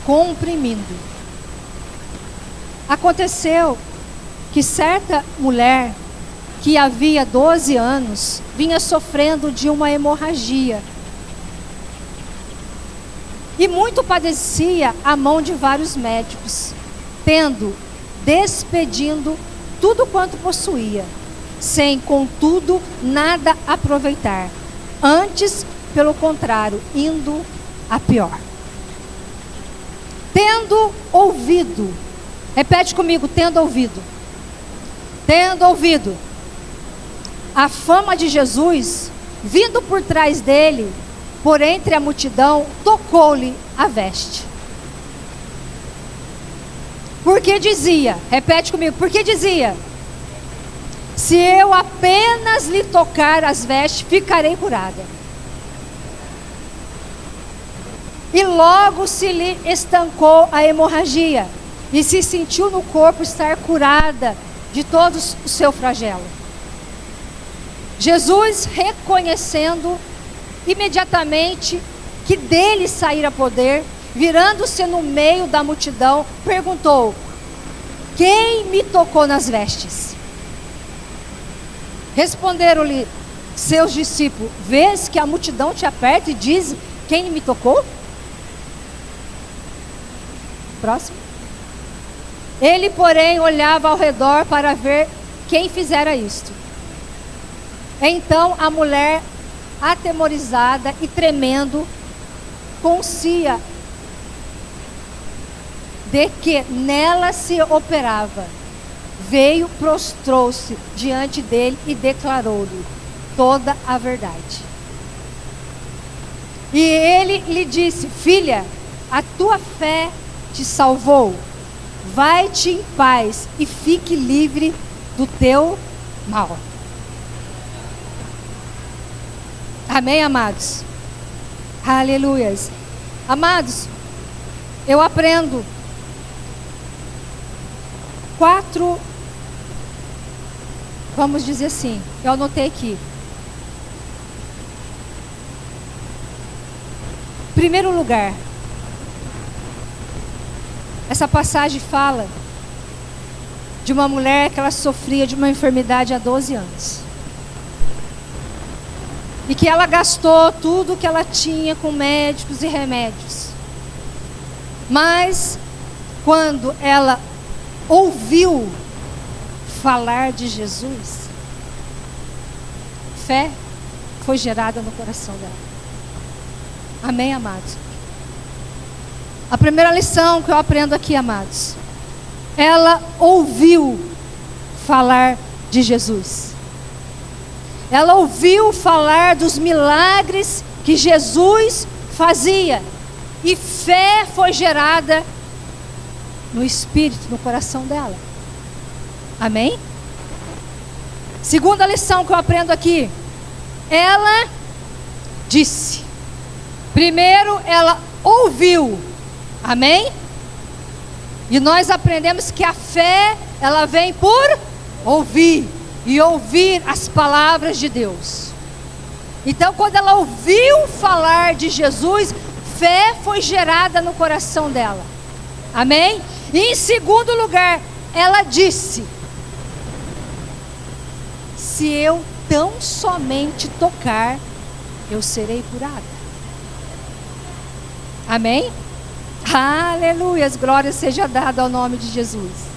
comprimindo. Aconteceu que certa mulher, que havia 12 anos, vinha sofrendo de uma hemorragia. E muito padecia à mão de vários médicos, despedindo tudo quanto possuía, sem, contudo, nada aproveitar. Antes, pelo contrário, indo a pior. Tendo ouvido, repete comigo, tendo ouvido a fama de Jesus, vindo por trás dele, por entre a multidão, tocou-lhe a veste. Porque dizia, repete comigo, porque dizia: se eu apenas lhe tocar as vestes, ficarei curada. E logo se lhe estancou a hemorragia, e se sentiu no corpo estar curada de todo o seu flagelo. Jesus, reconhecendo imediatamente que dele saíra poder, virando-se no meio da multidão, perguntou: quem me tocou nas vestes? Responderam-lhe seus discípulos: vês que a multidão te aperta e diz: quem me tocou? Próximo. Ele, porém, olhava ao redor para ver quem fizera isto. Então a mulher, atemorizada e tremendo, conscia de que nela se operava, veio, prostrou-se diante dele e declarou-lhe toda a verdade. E ele lhe disse: filha, a tua fé te salvou. Vai-te em paz e fique livre do teu mal. Amém, amados? Aleluias. Amados, eu aprendo 4, vamos dizer assim, eu anotei aqui. Primeiro lugar, essa passagem fala de uma mulher que ela sofria de uma enfermidade há 12 anos. E que ela gastou tudo que ela tinha com médicos e remédios. Mas, quando ela ouviu falar de Jesus, fé foi gerada no coração dela. Amém, amados? A primeira lição que eu aprendo aqui, amados, ela ouviu falar de Jesus. Ela ouviu falar dos milagres que Jesus fazia. E fé foi gerada no espírito, no coração dela. Amém? Segunda lição que eu aprendo aqui. Ela disse. Primeiro, ela ouviu. Amém? E nós aprendemos que a fé, ela vem por ouvir. E ouvir as palavras de Deus. Então, quando ela ouviu falar de Jesus, fé foi gerada no coração dela. Amém? E em segundo lugar, ela disse: se eu tão somente tocar, eu serei curada. Amém? Aleluias, glória seja dada ao nome de Jesus.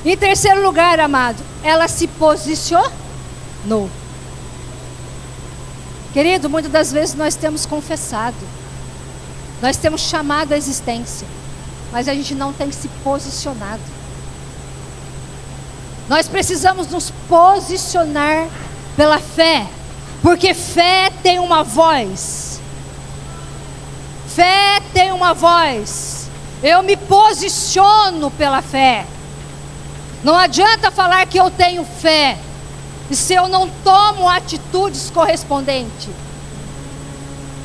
Em terceiro lugar, amado, ela se posicionou. Querido, muitas das vezes nós temos confessado, nós temos chamado a existência, mas a gente não tem se posicionado. Nós precisamos nos posicionar pela fé, porque fé tem uma voz. Fé tem uma voz. Eu me posiciono pela fé. Não adianta falar que eu tenho fé e se eu não tomo atitudes correspondentes.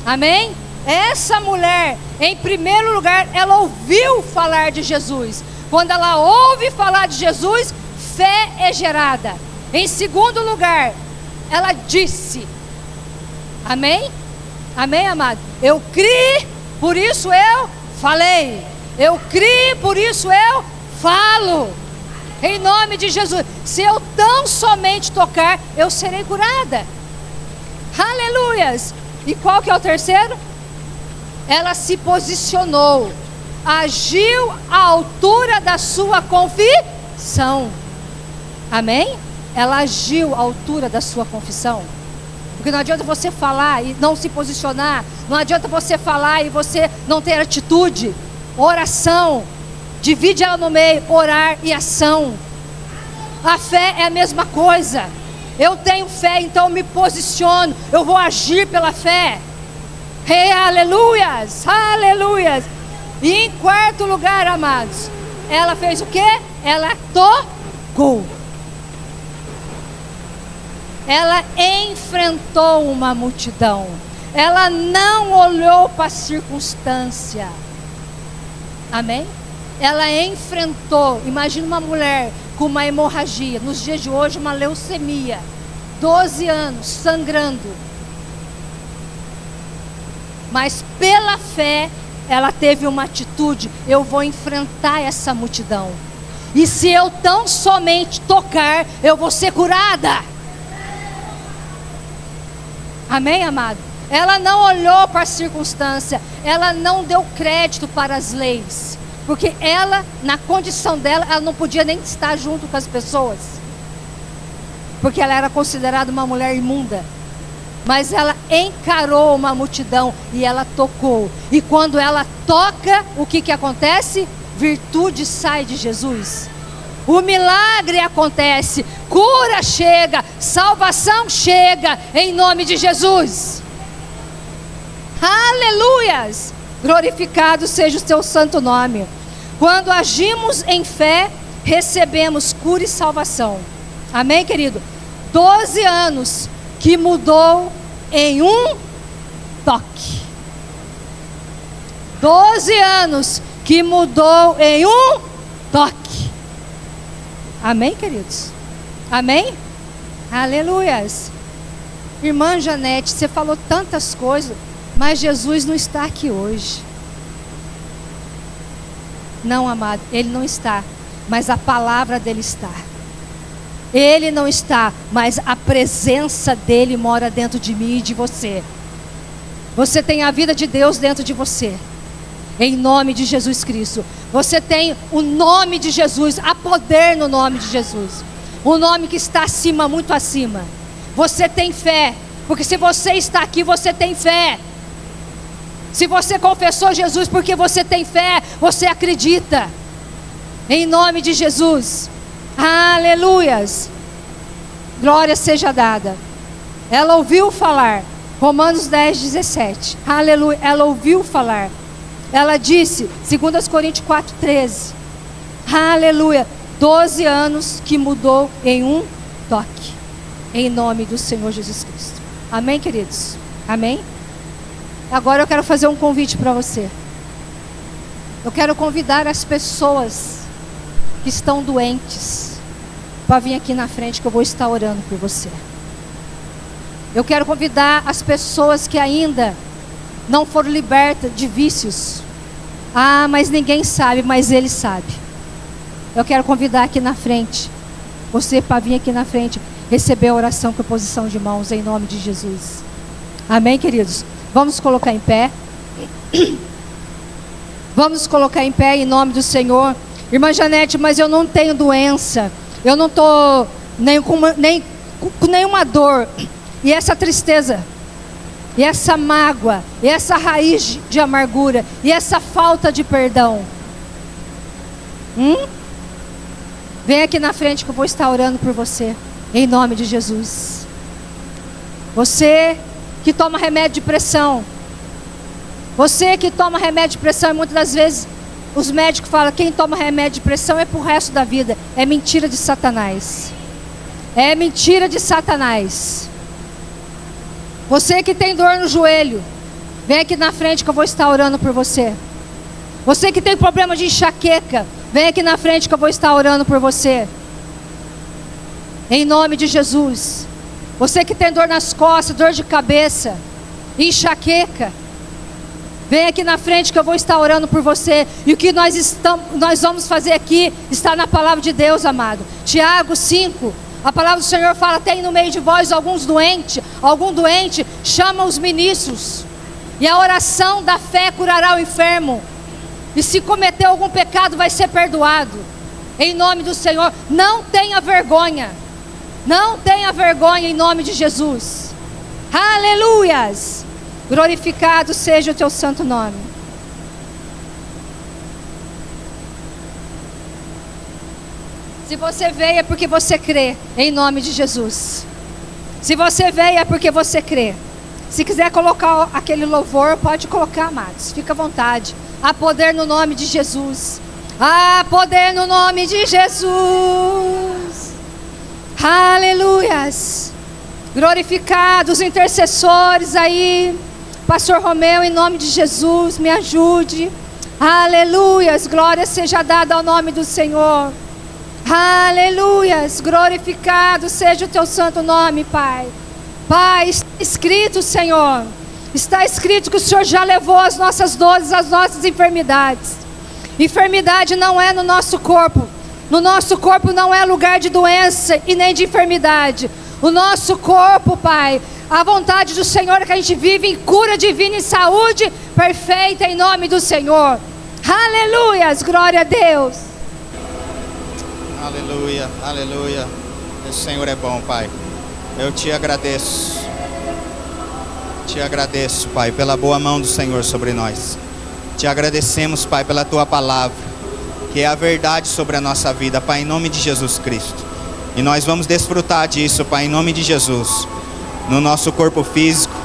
Amém? Essa mulher, em primeiro lugar, ela ouviu falar de Jesus. Quando ela ouve falar de Jesus, fé é gerada. Em segundo lugar, ela disse. Amém? Amém, amado? Eu criei, por isso eu falei. Eu criei, por isso eu falo. Em nome de Jesus. Se eu tão somente tocar, eu serei curada. Aleluias. E qual que é o terceiro? Ela se posicionou. Agiu à altura da sua confissão. Amém? Ela agiu à altura da sua confissão. Porque não adianta você falar e não se posicionar. Não adianta você falar e você não ter atitude. Oração. Divide ela no meio, orar e ação. A fé é a mesma coisa. Eu tenho fé, então eu me posiciono. Eu vou agir pela fé. Hey, aleluias, aleluias. E em quarto lugar, amados, ela fez o quê? Ela tocou. Ela enfrentou uma multidão. Ela não olhou para a circunstância. Amém? Ela enfrentou. Imagina uma mulher com uma hemorragia, nos dias de hoje uma leucemia, 12 anos, sangrando. Mas pela fé, ela teve uma atitude: eu vou enfrentar essa multidão. E se eu tão somente tocar, eu vou ser curada. Amém, amado? Ela não olhou para a circunstância, ela não deu crédito para as leis. Porque ela, na condição dela, ela não podia nem estar junto com as pessoas. Porque ela era considerada uma mulher imunda. Mas ela encarou uma multidão e ela tocou. E quando ela toca, o que acontece? Virtude sai de Jesus. O milagre acontece, cura chega, salvação chega, em nome de Jesus. Aleluias! Glorificado seja o seu santo nome. Quando agimos em fé, recebemos cura e salvação. Amém, querido? 12 anos que mudou em um toque. 12 anos que mudou em um toque. Amém, queridos? Amém? Aleluias. Irmã Janete, você falou tantas coisas, mas Jesus não está aqui hoje. Não, amado, Ele não está, mas a palavra dEle está. Ele não está, mas a presença dEle mora dentro de mim e de você. Você tem a vida de Deus dentro de você, em nome de Jesus Cristo. Você tem o nome de Jesus, há poder no nome de Jesus. O nome que está acima, muito acima. Você tem fé, porque se você está aqui, você tem fé. Se você confessou Jesus porque você tem fé, você acredita. Em nome de Jesus. Aleluias. Glória seja dada. Ela ouviu falar. Romanos 10, 17. Aleluia. Ela ouviu falar. Ela disse, 2 Coríntios 4, 13. Aleluia. 12 anos que mudou em um toque. Em nome do Senhor Jesus Cristo. Amém, queridos? Amém? Agora eu quero fazer um convite para você. Eu quero convidar as pessoas que estão doentes para vir aqui na frente, que eu vou estar orando por você. Eu quero convidar as pessoas que ainda não foram libertas de vícios. Ah, mas ninguém sabe, mas Ele sabe. Eu quero convidar aqui na frente, você para vir aqui na frente, receber a oração com a posição de mãos, em nome de Jesus. Amém, queridos? Vamos colocar em pé. Vamos colocar em pé em nome do Senhor. Irmã Janete, mas eu não tenho doença. Eu não estou nem com com nenhuma dor, e essa tristeza, e essa mágoa, e essa raiz de amargura, e essa falta de perdão, vem aqui na frente que eu vou estar orando por você, em nome de Jesus. Você que toma remédio de pressão, você que toma remédio de pressão, e muitas das vezes os médicos falam, quem toma remédio de pressão é pro resto da vida. É mentira de Satanás. É mentira de Satanás. Você que tem dor no joelho, vem aqui na frente que eu vou estar orando por você. Você que tem problema de enxaqueca, vem aqui na frente que eu vou estar orando por você. Em nome de Jesus. Você que tem dor nas costas, dor de cabeça, enxaqueca, vem aqui na frente que eu vou estar orando por você. E o que nós vamos fazer aqui está na palavra de Deus, amado. Tiago 5, a palavra do Senhor fala, tem no meio de vós algum doente, chama os ministros, e a oração da fé curará o enfermo, e se cometer algum pecado vai ser perdoado, em nome do Senhor. Não tenha vergonha, não tenha vergonha, em nome de Jesus. Aleluias, glorificado seja o teu santo nome. Se você veio é porque você crê, em nome de Jesus. Se você veio é porque você crê. Se quiser colocar aquele louvor, pode colocar, amados, fica à vontade. Há poder no nome de Jesus. Há poder no nome de Jesus. Aleluias. Glorificados intercessores aí. Pastor Romeu, em nome de Jesus, me ajude. Aleluias, glória seja dada ao nome do Senhor. Aleluias, glorificado seja o teu santo nome, Pai. Pai, está escrito, Senhor, está escrito que o Senhor já levou as nossas dores, as nossas enfermidades. Enfermidade não é no nosso corpo. No nosso corpo não é lugar de doença e nem de enfermidade. O nosso corpo, Pai, a vontade do Senhor é que a gente vive em cura divina e saúde perfeita em nome do Senhor. Aleluias, glória a Deus. Aleluia, aleluia. O Senhor é bom, Pai. Eu te agradeço. Te agradeço, Pai, pela boa mão do Senhor sobre nós. Te agradecemos, Pai, pela tua palavra, que é a verdade sobre a nossa vida, Pai, em nome de Jesus Cristo. E nós vamos desfrutar disso, Pai, em nome de Jesus. No nosso corpo físico,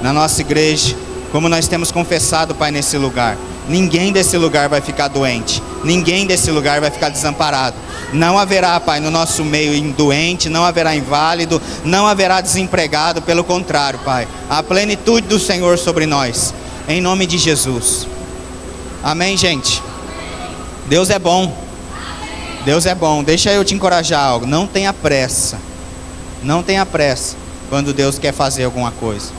na nossa igreja, como nós temos confessado, Pai, nesse lugar. Ninguém desse lugar vai ficar doente. Ninguém desse lugar vai ficar desamparado. Não haverá, Pai, no nosso meio doente, não haverá inválido, não haverá desempregado. Pelo contrário, Pai, a plenitude do Senhor sobre nós, em nome de Jesus. Amém, gente? Deus é bom. Deus é bom. Deixa eu te encorajar algo. Não tenha pressa. Não tenha pressa quando Deus quer fazer alguma coisa.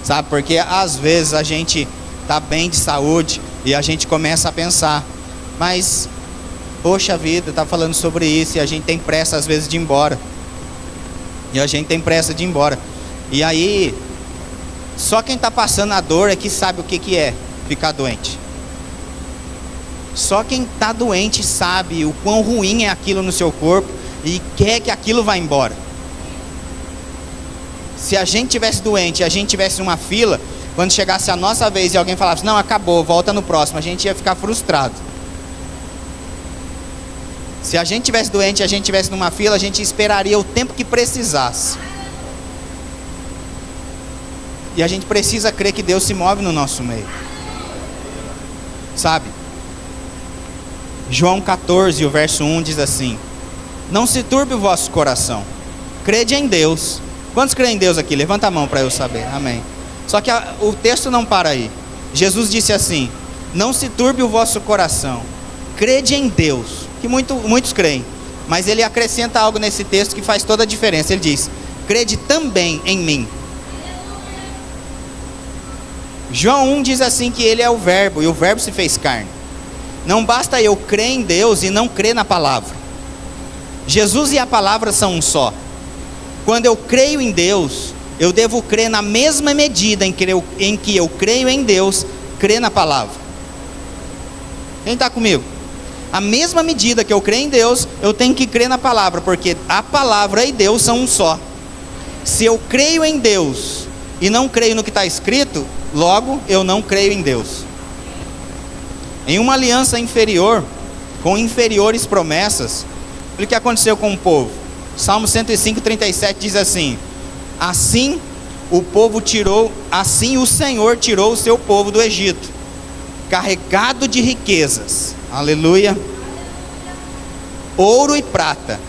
Sabe, porque às vezes a gente está bem de saúde e a gente começa a pensar, mas, poxa vida, está falando sobre isso, e a gente tem pressa às vezes de ir embora. E a gente tem pressa de ir embora. E aí, só quem está passando a dor é que sabe o que é ficar doente. Só quem está doente sabe o quão ruim é aquilo no seu corpo e quer que aquilo vá embora. Se a gente tivesse doente e a gente tivesse numa fila, quando chegasse a nossa vez e alguém falasse, não, acabou, volta no próximo, a gente ia ficar frustrado. Se a gente tivesse doente e a gente tivesse numa fila, a gente esperaria o tempo que precisasse. E a gente precisa crer que Deus se move no nosso meio. Sabe? João 14, o verso 1 diz assim: não se turbe o vosso coração, crede em Deus. Quantos creem em Deus aqui? Levanta a mão para eu saber. Amém. Só que o texto não para aí. Jesus disse assim: não se turbe o vosso coração, crede em Deus. Que muitos creem, mas ele acrescenta algo nesse texto que faz toda a diferença. Ele diz: crede também em mim. João 1 diz assim que ele é o verbo, e o verbo se fez carne. Não basta eu crer em Deus e não crer na palavra. Jesus e a palavra são um só. Quando eu creio em Deus, eu devo crer na mesma medida em que eu creio em Deus, crer na palavra. Quem está comigo? A mesma medida que eu creio em Deus, eu tenho que crer na palavra, porque a palavra e Deus são um só. Se eu creio em Deus e não creio no que está escrito, logo eu não creio em Deus. Em uma aliança inferior, com inferiores promessas, olha o que aconteceu com o povo. Salmo 105:37 diz assim: assim o Senhor tirou o seu povo do Egito, carregado de riquezas, aleluia, ouro e prata,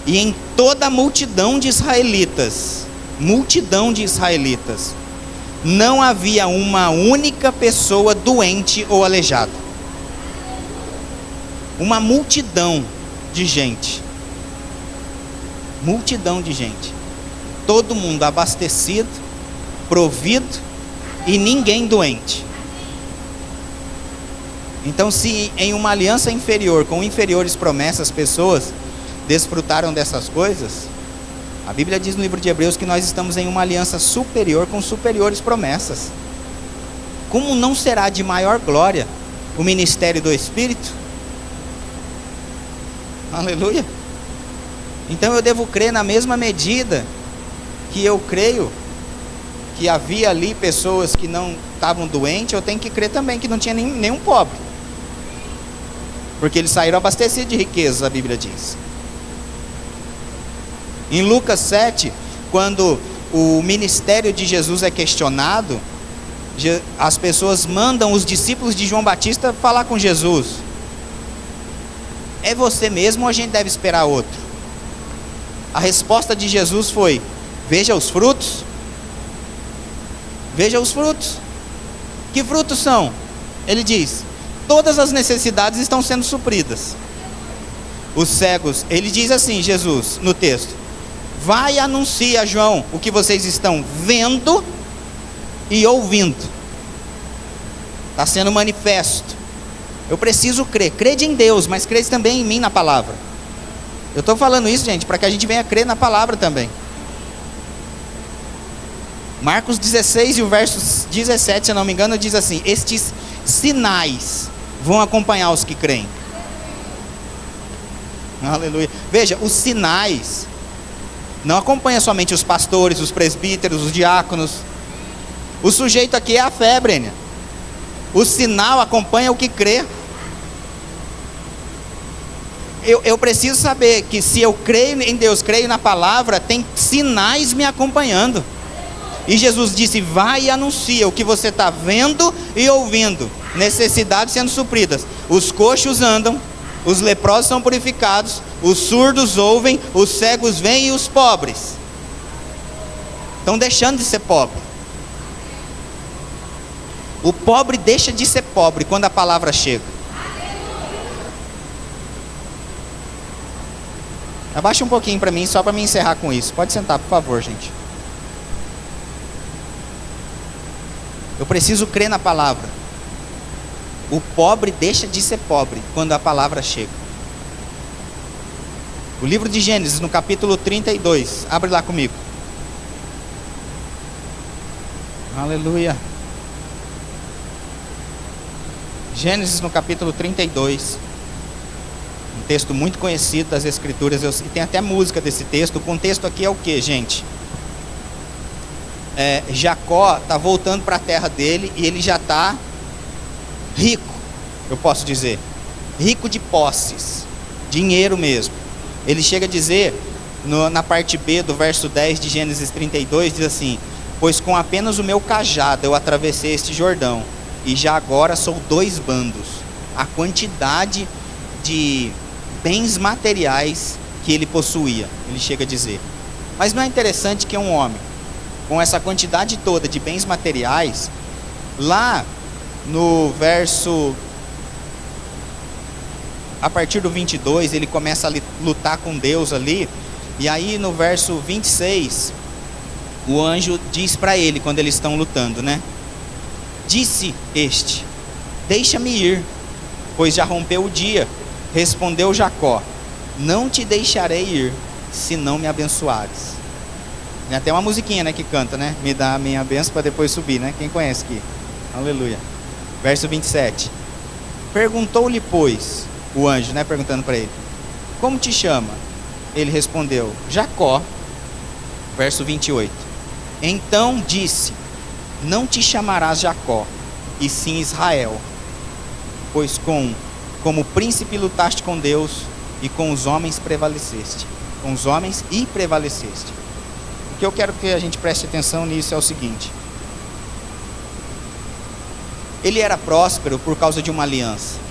e em toda a multidão de israelitas, não havia uma única pessoa doente ou aleijada. Uma multidão de gente, todo mundo abastecido, provido e ninguém doente. Então, se em uma aliança inferior, com inferiores promessas, pessoas desfrutaram dessas coisas, a Bíblia diz no livro de Hebreus que nós estamos em uma aliança superior, com superiores promessas. Como não será de maior glória o ministério do Espírito? Aleluia. Então eu devo crer na mesma medida que eu creio que havia ali pessoas que não estavam doentes, eu tenho que crer também que não tinha nenhum pobre, porque eles saíram abastecidos de riquezas, a Bíblia diz. Em Lucas 7, quando o ministério de Jesus é questionado, as pessoas mandam os discípulos de João Batista falar com Jesus: é você mesmo ou a gente deve esperar outro? A resposta de Jesus foi: veja os frutos. Veja os frutos. Que frutos são? Ele diz: todas as necessidades estão sendo supridas. Os cegos, ele diz assim, Jesus, no texto: vai e anuncia, João, o que vocês estão vendo e ouvindo. Está sendo manifesto. Eu preciso crer. Crede em Deus, mas crede também em mim, na palavra. Eu estou falando isso, gente, para que a gente venha crer na palavra também. Marcos 16 e o verso 17, se eu não me engano, diz assim: estes sinais vão acompanhar os que creem. Aleluia. Veja, os sinais não acompanham somente os pastores, os presbíteros, os diáconos. O sujeito aqui é a fé, Brênia. O sinal acompanha o que crê. Eu preciso saber que se eu creio em Deus, creio na palavra, tem sinais me acompanhando. E Jesus disse: vai e anuncia o que você está vendo e ouvindo. Necessidades sendo supridas. Os coxos andam, os leprosos são purificados, os surdos ouvem, os cegos veem e os pobres estão deixando de ser pobre. O pobre deixa de ser pobre quando a palavra chega. Abaixa um pouquinho para mim, só para me encerrar com isso. Pode sentar, por favor, gente. Eu preciso crer na palavra. O pobre deixa de ser pobre quando a palavra chega. O livro de Gênesis, no capítulo 32. Abre lá comigo. Aleluia. Gênesis, no capítulo 32. Um texto muito conhecido das Escrituras. E tem até música desse texto. O contexto aqui é o que, gente? Jacó está voltando para a terra dele e ele já está rico, eu posso dizer, rico de posses, dinheiro mesmo. Ele chega a dizer, na parte B do verso 10 de Gênesis 32, diz assim: pois com apenas o meu cajado eu atravessei este Jordão, e já agora sou 2 bandos. A quantidade de bens materiais que ele possuía, ele chega a dizer. Mas não é interessante que um homem com essa quantidade toda de bens materiais, lá no verso, a partir do 22, ele começa a lutar com Deus ali, e aí no verso 26, o anjo diz para ele, quando eles estão lutando, né? Disse este: deixa-me ir, pois já rompeu o dia. Respondeu Jacó: não te deixarei ir, se não me abençoares. Tem até uma musiquinha, né, que canta, né? Me dá a minha bênção para depois subir, né? Quem conhece aqui? Aleluia. Verso 27. Perguntou-lhe, pois, o anjo, né, perguntando para ele: como te chama? Ele respondeu: Jacó. Verso 28. Então disse: não te chamarás Jacó, e sim Israel, pois como príncipe lutaste com Deus, e com os homens prevaleceste. Com os homens e prevaleceste. O que eu quero que a gente preste atenção nisso é o seguinte: ele era próspero por causa de uma aliança.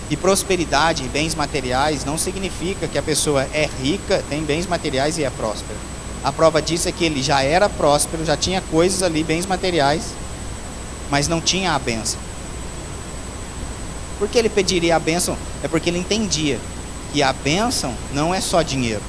E prosperidade e bens materiais não significa que a pessoa é rica, tem bens materiais e é próspera. A prova disso é que ele já era próspero, já tinha coisas ali, bens materiais, mas não tinha a bênção. Por que ele pediria a bênção? É porque ele entendia que a bênção não é só dinheiro.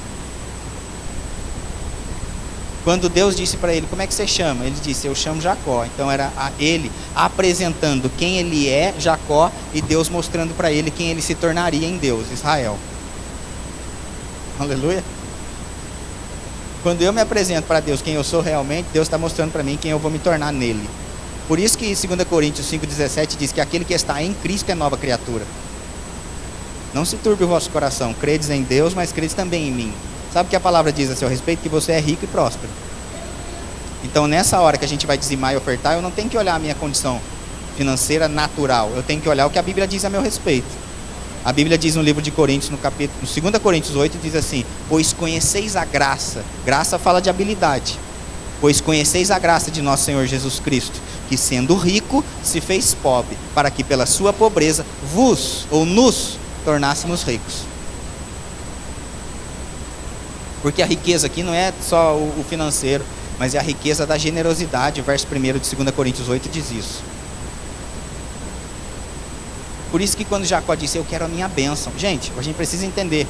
Quando Deus disse para ele: como é que você chama? Ele disse: eu chamo Jacó. Então era ele apresentando quem ele é, Jacó, e Deus mostrando para ele quem ele se tornaria em Deus, Israel. Aleluia. Quando eu me apresento para Deus quem eu sou realmente, Deus está mostrando para mim quem eu vou me tornar nele. Por isso que 2 Coríntios 5,17 diz que aquele que está em Cristo é nova criatura. Não se turbe o vosso coração, credes em Deus, mas credes também em mim. Sabe o que a palavra diz a seu respeito? Que você é rico e próspero. Então nessa hora que a gente vai dizimar e ofertar, eu não tenho que olhar a minha condição financeira natural, eu tenho que olhar o que a Bíblia diz a meu respeito. A Bíblia diz no livro de Coríntios, no 2 Coríntios 8, diz assim: pois conheceis a graça. Graça fala de habilidade. Pois conheceis a graça de nosso Senhor Jesus Cristo, que sendo rico, se fez pobre, para que pela sua pobreza vos, ou nos, tornássemos ricos. Porque a riqueza aqui não é só o financeiro, mas é a riqueza da generosidade. O verso 1 de 2 Coríntios 8 diz isso. Por isso que quando Jacó disse: eu quero a minha bênção. Gente, a gente precisa entender.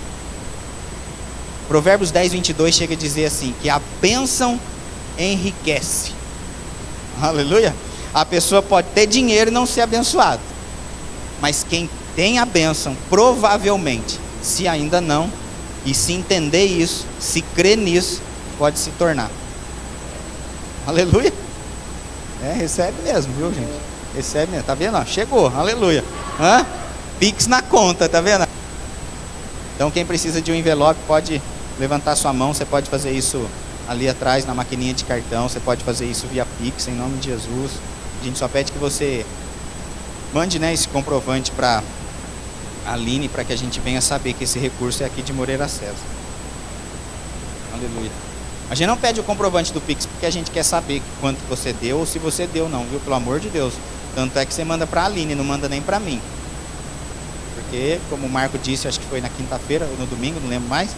Provérbios 10, 22 chega a dizer assim, que a bênção enriquece. Aleluia. A pessoa pode ter dinheiro e não ser abençoado, mas quem tem a bênção, provavelmente, se ainda não, e se entender isso, se crer nisso, pode se tornar. Aleluia. Recebe mesmo, viu, gente? Recebe mesmo, tá vendo? Chegou, aleluia. Pix na conta, tá vendo? Então quem precisa de um envelope pode levantar sua mão. Você pode fazer isso ali atrás na maquininha de cartão. Você pode fazer isso via Pix, em nome de Jesus. A gente só pede que você mande, esse comprovante para a Aline, para que a gente venha saber que esse recurso é aqui de Moreira César. Aleluia. A gente não pede o comprovante do Pix porque a gente quer saber quanto você deu ou se você deu não, viu? Pelo amor de Deus. Tanto é que você manda para a Aline, não manda nem para mim. Porque, como o Marco disse, acho que foi na quinta-feira ou no domingo, não lembro mais,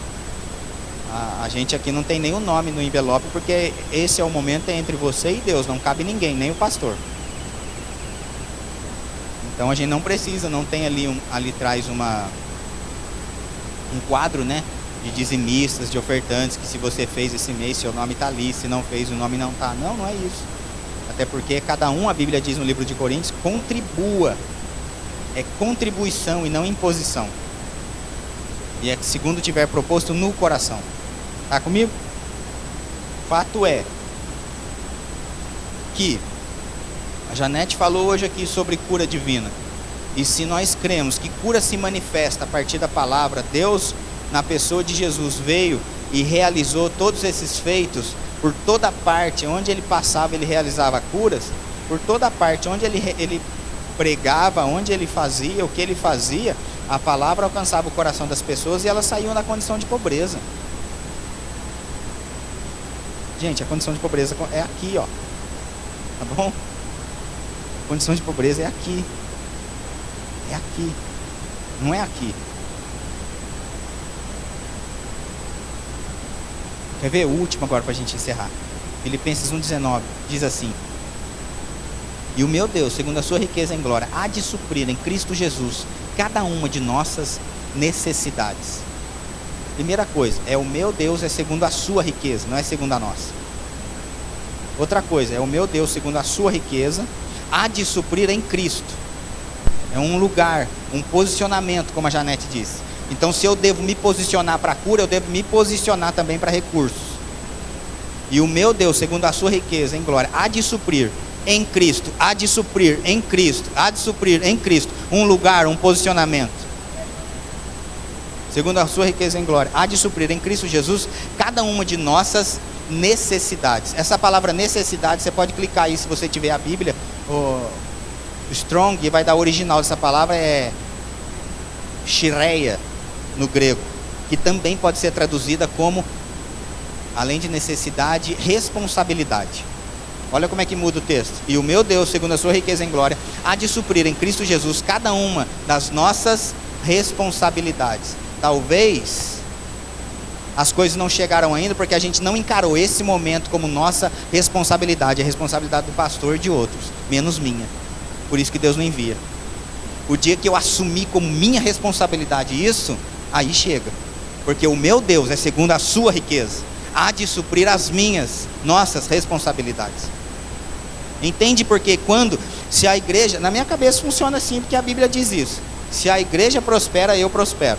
a gente aqui não tem nenhum nome no envelope, porque esse é o momento entre você e Deus, não cabe ninguém, nem o pastor. Então a gente não precisa, não tem ali atrás um quadro, de dizimistas, de ofertantes, que se você fez esse mês, seu nome está ali, se não fez, o nome não está. Não, não é isso. Até porque cada um, a Bíblia diz no livro de Coríntios, contribua. É contribuição e não imposição. E é segundo tiver proposto no coração. Está comigo? Fato é que a Janete falou hoje aqui sobre cura divina. E se nós cremos que cura se manifesta a partir da palavra, Deus, na pessoa de Jesus, veio e realizou todos esses feitos. Por toda parte, onde ele passava, ele realizava curas. Por toda parte, onde ele pregava, onde ele fazia, o que ele fazia, a palavra alcançava o coração das pessoas e elas saíam da condição de pobreza. Gente, a condição de pobreza é aqui, ó. Tá bom? A condição de pobreza é aqui. É aqui. Não é aqui. Quer ver o último agora para a gente encerrar? Filipenses 1,19 diz assim: e o meu Deus, segundo a sua riqueza em glória, há de suprir em Cristo Jesus cada uma de nossas necessidades. Primeira coisa, o meu Deus é segundo a sua riqueza, não é segundo a nossa. Outra coisa, o meu Deus, segundo a sua riqueza, há de suprir em Cristo. É um lugar, um posicionamento, como a Janete disse. Então, se eu devo me posicionar para a cura, eu devo me posicionar também para recursos. E o meu Deus, segundo a sua riqueza em glória, há de suprir em Cristo, há de suprir em Cristo, há de suprir em Cristo, um lugar, um posicionamento. Segundo a sua riqueza em glória, há de suprir em Cristo Jesus cada uma de nossas necessidades. Essa palavra necessidade, você pode clicar aí se você tiver a Bíblia, o Strong, vai dar o original dessa palavra, é chireia no grego, que também pode ser traduzida como, além de necessidade, responsabilidade. Olha como é que muda o texto. E o meu Deus, segundo a sua riqueza em glória, há de suprir em Cristo Jesus cada uma das nossas responsabilidades. Talvez as coisas não chegaram ainda porque a gente não encarou esse momento como nossa responsabilidade, a responsabilidade do pastor e de outros, menos minha. Por isso que Deus não envia. O dia que eu assumir como minha responsabilidade isso, aí chega. Porque o meu Deus é segundo a sua riqueza, há de suprir as nossas responsabilidades. Entende? Porque se a igreja, na minha cabeça funciona assim, porque a Bíblia diz isso: se a igreja prospera, eu prospero.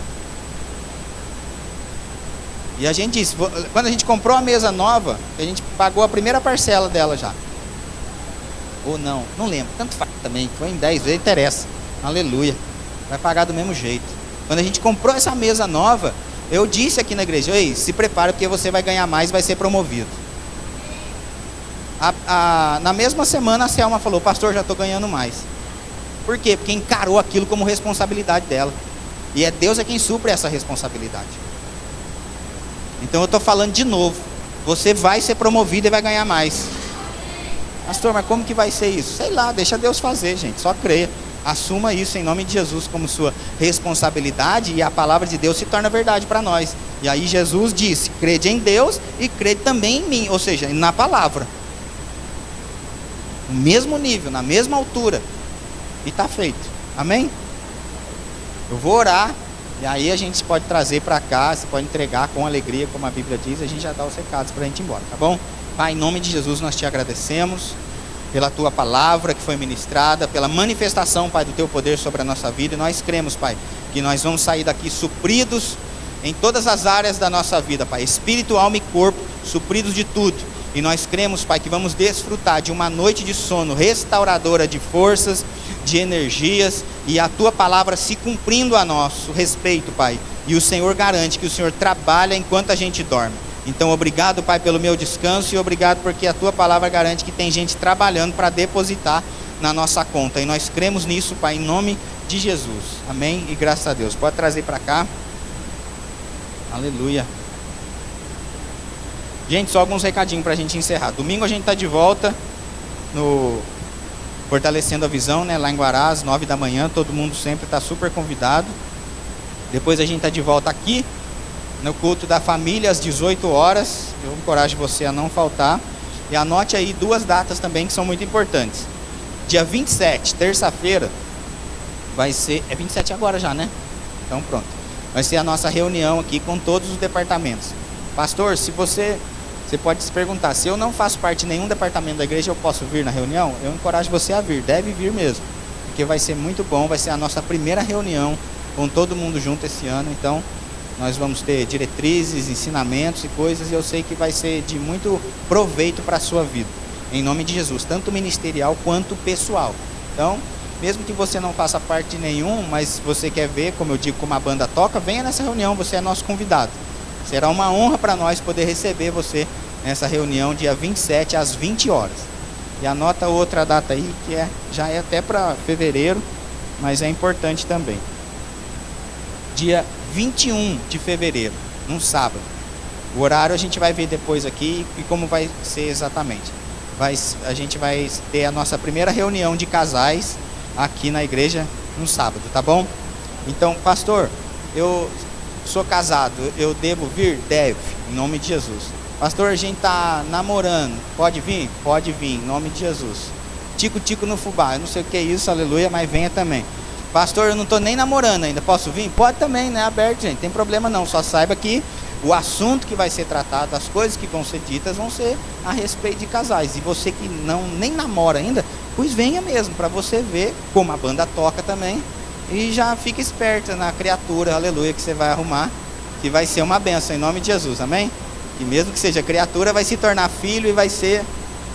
E a gente disse, quando a gente comprou a mesa nova, a gente pagou a primeira parcela dela já. Ou não lembro, tanto faz também, foi em 10 vezes, interessa, aleluia, vai pagar do mesmo jeito. Quando a gente comprou essa mesa nova, eu disse aqui na igreja: ei, se prepare porque você vai ganhar mais e vai ser promovido. Na mesma semana a Selma falou: pastor, já estou ganhando mais. Por quê? Porque encarou aquilo como responsabilidade dela. E é Deus quem supre essa responsabilidade. Então eu estou falando de novo: você vai ser promovido e vai ganhar mais. Pastor, mas como que vai ser isso? Sei lá, deixa Deus fazer, gente, só creia. Assuma isso em nome de Jesus como sua responsabilidade, e a palavra de Deus se torna verdade para nós. E aí Jesus disse: crede em Deus e crede também em mim, ou seja, na palavra. No mesmo nível, na mesma altura. E está feito. Amém? Eu vou orar, e aí a gente pode trazer para cá, você pode entregar com alegria, como a Bíblia diz, a gente já dá os recados para a gente ir embora, tá bom? Pai, em nome de Jesus nós te agradecemos pela tua palavra que foi ministrada, pela manifestação, Pai, do teu poder sobre a nossa vida. E nós cremos, Pai, que nós vamos sair daqui supridos em todas as áreas da nossa vida, Pai, espírito, alma e corpo, supridos de tudo. E nós cremos, Pai, que vamos desfrutar de uma noite de sono restauradora de forças, de energias, e a tua palavra se cumprindo a nosso respeito, Pai. E o Senhor garante que o Senhor trabalha enquanto a gente dorme. Então obrigado, Pai, pelo meu descanso, e obrigado porque a tua palavra garante que tem gente trabalhando para depositar na nossa conta. E nós cremos nisso, Pai, em nome de Jesus. Amém? E graças a Deus. Pode trazer para cá. Aleluia. Gente, só alguns recadinhos para a gente encerrar. Domingo a gente está de volta no Fortalecendo a Visão, né, lá em Guará, às 9 da manhã. Todo mundo sempre está super convidado. Depois a gente está de volta aqui no culto da família às 18 horas. Eu encorajo você a não faltar. E anote aí 2 datas também que são muito importantes. Dia 27, terça-feira, vai ser... É 27 agora já, né? Então pronto. Vai ser a nossa reunião aqui com todos os departamentos. Pastor, se você pode se perguntar: se eu não faço parte de nenhum departamento da igreja, eu posso vir na reunião? Eu encorajo você a vir, deve vir mesmo. Porque vai ser muito bom, vai ser a nossa primeira reunião com todo mundo junto esse ano. Então nós vamos ter diretrizes, ensinamentos e coisas, e eu sei que vai ser de muito proveito para a sua vida, em nome de Jesus, tanto ministerial quanto pessoal. Então, mesmo que você não faça parte de nenhum, mas você quer ver, como eu digo, como a banda toca, venha nessa reunião, você é nosso convidado. Será uma honra para nós poder receber você nessa reunião dia 27 às 20 horas. E anota outra data aí, que já é até para fevereiro, mas é importante também. Dia 21 de fevereiro, num sábado. O horário a gente vai ver depois aqui e como vai ser exatamente. A gente vai ter a nossa primeira reunião de casais aqui na igreja no sábado, tá bom? Então, pastor, eu sou casado, eu devo vir? Deve, em nome de Jesus. Pastor, a gente tá namorando, pode vir? Pode vir, em nome de Jesus. Tico-tico no fubá, eu não sei o que é isso, aleluia, mas venha também. Pastor, eu não estou nem namorando ainda, posso vir? Pode também, né? Aberto, gente, tem problema não, só saiba que o assunto que vai ser tratado, as coisas que vão ser ditas, vão ser a respeito de casais. E você que nem namora ainda, pois venha mesmo, para você ver como a banda toca também. E já fica esperta na criatura, aleluia, que você vai arrumar, que vai ser uma bênção, em nome de Jesus, amém? Que mesmo que seja criatura, vai se tornar filho e vai ser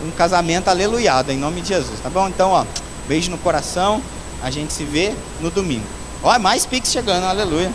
um casamento aleluiado, em nome de Jesus, tá bom? Então, ó, beijo no coração, a gente se vê no domingo. Ó, mais Pix chegando, aleluia.